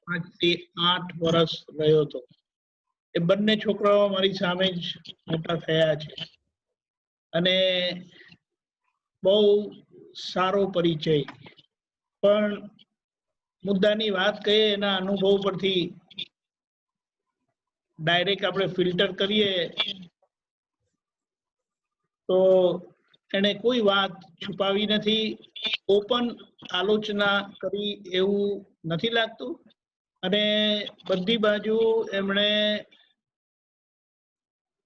5 થી 8 વર્ષ રહ્યો હતો. એ બંને છોકરાઓ મારી સામે જ મોટા થયા છે અને બહુ સારો પરિચય. પણ મુદ્દાની વાત કહીએ એના અનુભવ પરથી ડાયરેક્ટ આપણે ફિલ્ટર કરીએ તો એને કોઈ વાત છુપાવી નથી, ઓપન આલોચના કરી એવું નથી લાગતું. અને બધી બાજુ એમણે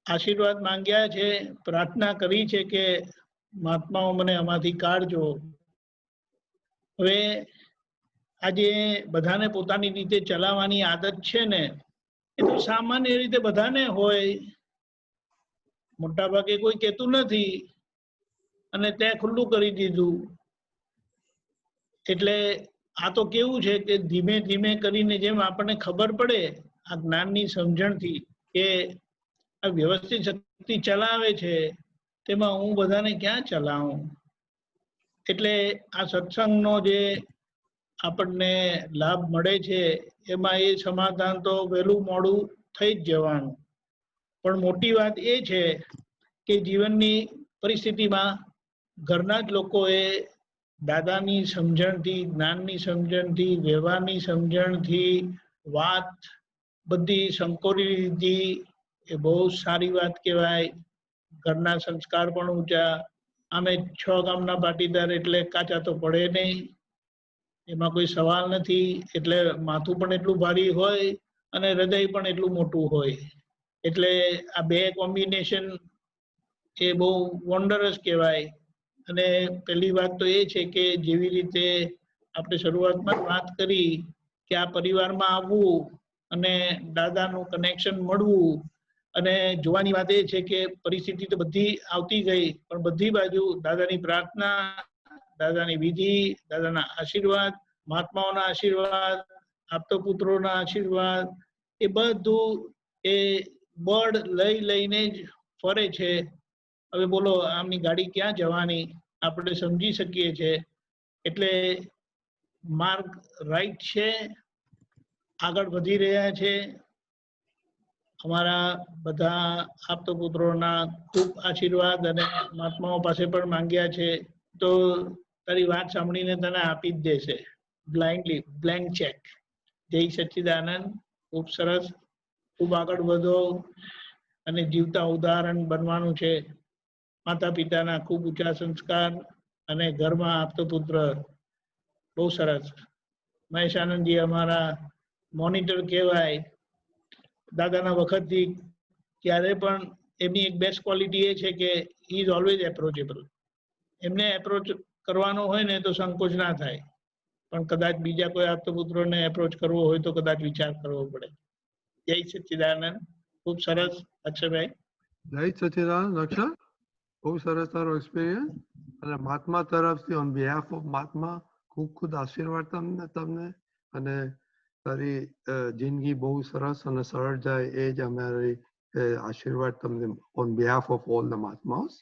આશીર્વાદ માંગ્યા છે, પ્રાર્થના કરી છે કે મહાત્માઓ મને આમાંથી કાઢજો. હવે આજે બધાને પોતાની રીતે ચલાવવાની આદત છે ને, એ તો સામાન્ય રીતે બધાને હોય, મોટા ભાગે કોઈ કહેતું નથી અને ત્યાં ખુલ્લું કરી દીધું. એટલે આ તો કેવું છે કે ધીમે ધીમે કરીને જેમ આપણને ખબર પડે આ જ્ઞાનની સમજણથી કે આ વ્યવસ્થિત શક્તિ ચલાવે છે, તેમાં હું બધાને ક્યાં ચલાવું. એટલે આ સત્સંગનો જે આપણને લાભ મળે છે એમાં એ સમાધાન તો વહેલું મોડું થઈ જ જવાનું. પણ મોટી વાત એ છે કે જીવનની પરિસ્થિતિમાં ઘરના જ લોકોએ દાદાની સમજણથી, જ્ઞાનની સમજણથી, વ્યવહારની સમજણથી વાત બધી સંકોરી લીધી. એ બહુ સારી વાત કહેવાય. ઘરના સંસ્કાર પણ ઊંચા. આમે 6 ગામના પાટીદાર એટલે કાચા તો પડે નહીં, એમાં કોઈ સવાલ નથી. એટલે માથું પણ એટલું ભારી હોય અને હૃદય પણ એટલું મોટું હોય. એટલે આ બે કોમ્બિનેશન એ બહુ વન્ડરસ કહેવાય. અને પહેલી વાત તો એ છે કે જેવી રીતે આપણે શરૂઆતમાં વાત કરી કે આ પરિવારમાં આવવું અને દાદાનું કનેક્શન મળવું, અને જોવાની વાત એ છે કે પરિસ્થિતિ તો બધી આવતી ગઈ, પણ બધી બાજુ દાદાની પ્રાર્થના, દાદાની વિધિ, દાદાના આશીર્વાદ, મહાત્માઓના આશીર્વાદ, આપતપુત્રોના આશીર્વાદ, એ બધું એ બળ લઈને જ ફરે છે. હવે બોલો આમની ગાડી ક્યાં જવાની આપણે સમજી શકીએ છીએ. એટલે માર્ગ રાઈટ છે, આગળ વધી રહ્યા છે. અમારા બધા આપતપુત્રોના ખૂબ આશીર્વાદ અને મહાત્માઓ પાસે પણ માંગ્યા છે. તો તારી વાત સાંભળીને તને આપી જ દેશે બ્લાઇન્ડલી, બ્લેન્ક ચેક. જય સચ્ચિદાનંદ. ખૂબ સરસ, ખૂબ આગળ વધો અને જીવતા ઉદાહરણ બનવાનું છે. માતા પિતાના ખૂબ ઊંચા સંસ્કાર અને ઘરમાં આપતો પુત્ર. બહુ સરસ. મહેશ આનંદજી અમારા મોનિટર કહેવાય. દાદાના વખતથી ક્યારે પણ એમની એક બેસ્ટ ક્વોલિટી એ છે કે હી ઇઝ ઓલવેઝ એપ્રોચેબલ. એમને એપ્રોચ કરવાનો હોય ને તો સંકોચ ના થાય, પણ કદાચ બીજા કોઈ આપતપુત્રોને એપ્રોચ કરવો હોય તો કદાચ વિચાર કરવો પડે. જય સચ્ચિદાનંદ. ખૂબ સરસ અક્ષયભાઈ. જય સચિદાનંદ અક્ષર, બહુ સરસ તારો એક્સપિરિયન્સ. અને મહાત્મા તરફથી ઓન બિહાફ ઓફ મહાત્મા ખૂબ ખૂબ આશીર્વાદ તમને. અને તારી જિંદગી બહુ સરસ અને સરળ જાય એ જ અમારી આશીર્વાદ તમને on behalf of all the મહાત્માસ.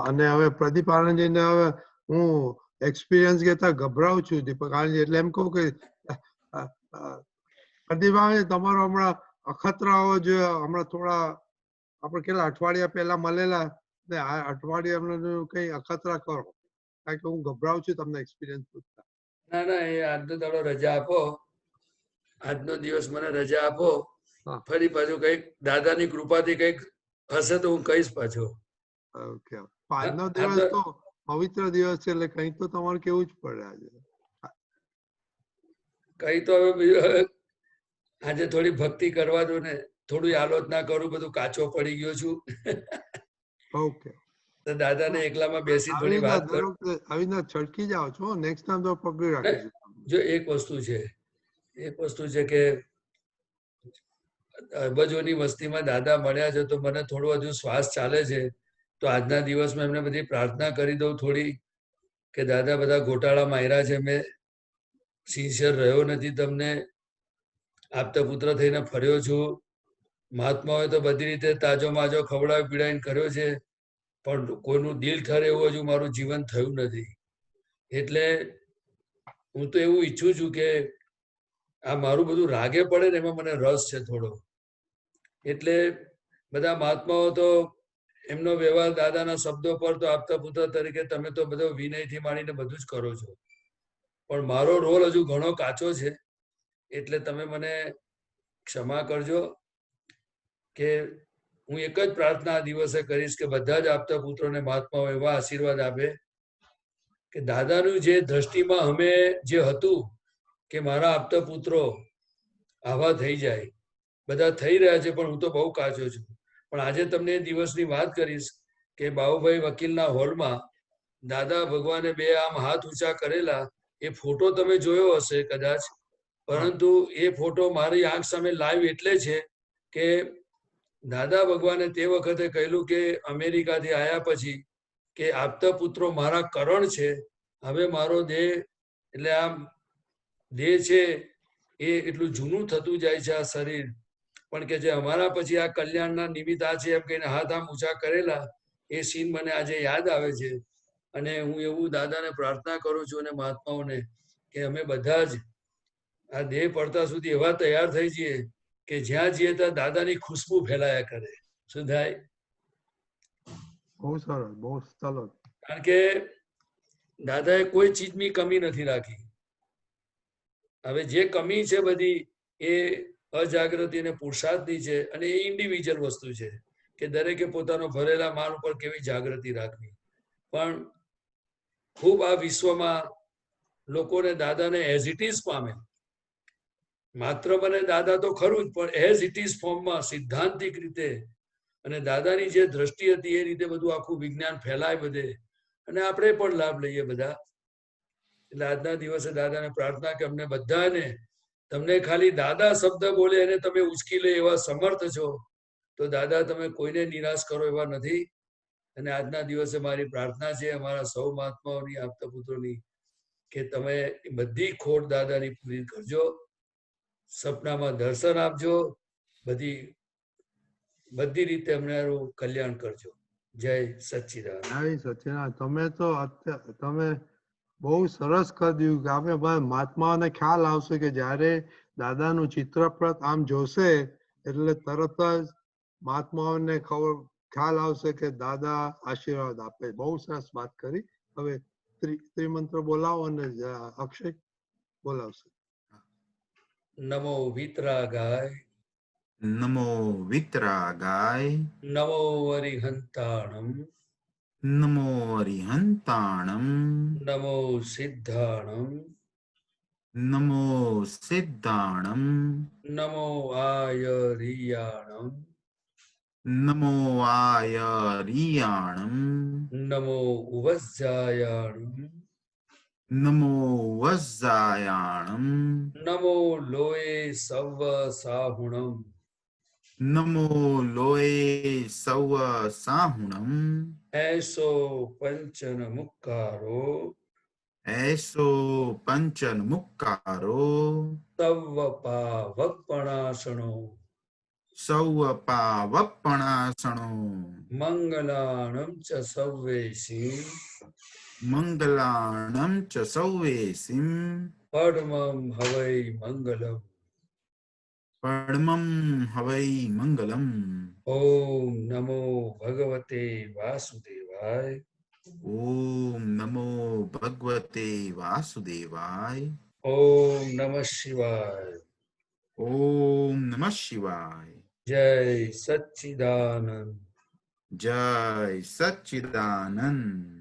અને હવે પ્રદીપ આનંદજીને હવે હું એક્સપિરિયન્સ કહેતા ગભરાઉં છું દીપક આનંદજી, એટલે એમ કહું કે પ્રદીપ આનંદજી તમારો હમણાં અખતરાઓ જે હમણાં થોડા આપણે કેટલા અઠવાડિયા પહેલા મળેલા ને આ અઠવાડિયા કઈ અખતરા કરો, કારણ કે હું ગભરાઉં છું તમને એક્સપિરિયન્સ પૂછતા. ના ના, એ આજનો દાડો રજા આપો, આજનો દિવસ મને રજા આપો. ફરી પાછું કઈક દાદાની કૃપાથી કઈક હશે તો હું કહીશ પાછો. ઓકે, આજનો દિવસ તો પવિત્ર દિવસ છે એટલે કઈ તો તમારે કેવું જ પડે આજે. કઈ તો હવે આજે થોડી ભક્તિ કરવા દો ને, થોડું આલોચના કરું, બધું કાચો પડી ગયો છું. ઓકે, તો દાદાને એકલામાં બેસી થોડી વાત કરું. આવી રીતના છટકી જાઓ છો, નેક્સ્ટ ટાઈમ તો પકડી રાખીશું. જો એક વસ્તુ છે કે અબજોની વસ્તીમાં દાદા મળ્યા છે, તો મને થોડું હજુ શ્વાસ ચાલે છે. તો આજના દિવસમાં એમને બધી પ્રાર્થના કરી દઉં થોડી, કે દાદા બધા ગોટાળા માર્યા છે, મેં સિન્સિયર રહ્યો નથી, તમને આપતા પુત્ર થઈને ફર્યો છું. મહાત્માઓએ તો બધી રીતે તાજો માજો ખવડાવી પીડાવીને કર્યો છે, પણ કોઈનું દિલ ઠરે એવું હજુ મારું જીવન થયું નથી. એટલે હું તો એવું ઈચ્છું છું કે આ મારું બધું રાગે પડે ને એમાં મને રસ છે થોડો. એટલે બધા મહાત્માઓ તો એમનો વ્યવહાર દાદાના શબ્દો પર તો આપતા પુત્ર તરીકે તમે તો બધો વિનયથી માંડીને બધું જ કરો છો, પણ મારો રોલ હજુ ઘણો કાચો છે. એટલે તમે મને ક્ષમા કરજો કે હું એક જ પ્રાર્થના આ દિવસે કરીશ કે બધા જ આપતા પુત્રોને મહાત્માઓ એવા આશીર્વાદ આપે કે દાદાનું જે દ્રષ્ટિમાં અમે જે હતું કે મારા આપતા પુત્રો આવા થઈ જાય, બધા થઈ રહ્યા છે, પણ હું તો બહુ કાચો છું. પણ આજે તમને એ દિવસની વાત કરીશ કે બાબુભાઈ વકીલના હોલમાં દાદા ભગવાને બે આમ હાથ ઊંચા કરેલા, એ ફોટો તમે જોયો હશે કદાચ, પરંતુ એ ફોટો મારી આંખ સામે લાઈવ એટલે છે કે દાદા ભગવાને તે વખતે કહેલું કે અમેરિકાથી આવ્યા પછી કે આપતા પુત્રો મારા કરણ છે, હવે મારો દેહ એટલે આમ દેહ છે એ એટલું જૂનું થતું જાય છે આ શરીર, પણ કે જે અમારા પછી આ કલ્યાણના નિમિત્ત આ છે એમ કહીને હાથ આમ ઊંચા કરેલા, એ સીન મને આજે યાદ આવે છે. અને હું એવું દાદાને પ્રાર્થના કરું છું અને મહાત્માઓને કે અમે બધા જ આ દેહ પડતા સુધી એવા તૈયાર થઈ જઈએ કે જ્યાં જઈએ ત્યાં દાદાની ખુશ્બુ ફેલાયા કરે. શું થાય? બહુ સરસ, બહુ ચાલો. કારણ કે દાદાએ કોઈ ચીજની કમી નથી રાખી. હવે જે કમી છે બધી એ અજાગૃતિ અને પુરુષાર્થની છે, અને એ ઇન્ડિવિજ્યુઅલ વસ્તુ છે કે દરેકે પોતાનો ભરેલા માલ ઉપર કેવી જાગૃતિ રાખવી. પણ ખૂબ આ વિશ્વમાં લોકોને દાદાને એઝ ઇટ ઇઝ પામે. માત્ર મને દાદા તો ખરું જ, પણ એઝ ઇટ ઇઝ ફોર્મમાં સિદ્ધાંતિક રીતે અને દાદાની જે દ્રષ્ટિ હતી એ રીતે બધું આખું વિજ્ઞાન ફેલાય બધે અને આપણે પણ લાભ લઈએ બધા. એટલે આજના દિવસે દાદાને પ્રાર્થના કે અમને બધાને તમને ખાલી દાદા શબ્દ બોલે અને તમે ઉચકી લે એવા સમર્થ છો. તો દાદા તમે કોઈને નિરાશ કરો એવા નથી. અને આજના દિવસે મારી પ્રાર્થના છે અમારા સૌ મહાત્માઓની, આપતા પુત્રોની, કે તમે બધી ખોટ દાદાની પૂરી કરજો, સપનામાં દર્શન આપજો, બધી રીતે અમારું કલ્યાણ કરજો. જય સચ્ચિદાનંદ. જય સચિદાનંદ. તમે તો તમે બહુ સરસ કરી દીધું કે આપણે બધા મહાત્માઓને ખ્યાલ આવશે કે જ્યારે દાદાનું ચિત્રપટ આમ જોશે એટલે તરત જ મહાત્માઓને ખ્યાલ આવશે કે દાદા આશીર્વાદ આપે. બહુ સરસ વાત કરી. હવે ત્રિમંત્ર બોલાવો અને અક્ષય બોલાવશે. નમો વિતરાગાય, નમો વિતરાગાય, નમો અરિહંતાણમ, નમો અરિહંતાણમ, નમો સિદ્ધાણમ, નમો સિદ્ધાણમ, નમો આયરિયાણમ, નમો આયરિયાણમ, નમો ઉવજ્જાયાણમ, નમો વજ્જાયાણમ, નમો લોય સવ સાહુણમ, નમો લોય સૌ સાહુણમ, એસો પંચન મુક્કારો, એસો પંચન મુક્કારો, તવ પાવપણાસણો, સૌ પાવપણાસણો, મંગલાણમ ચ સવ્વેસી, મંગલાણમ ચ સૌવેસીમ, પડમમ હવૈ મંગલમ. પરમં હવૈ મંગલમ. ઓમ નમો ભગવતે વાસુદેવાય. ઓમ નમો ભગવતે વાસુદેવાય. ઓમ નમઃ શિવાય. ઓમ નમઃ શિવાય. જય સચ્ચિદાનંદ. જય સચ્ચિદાનંદ.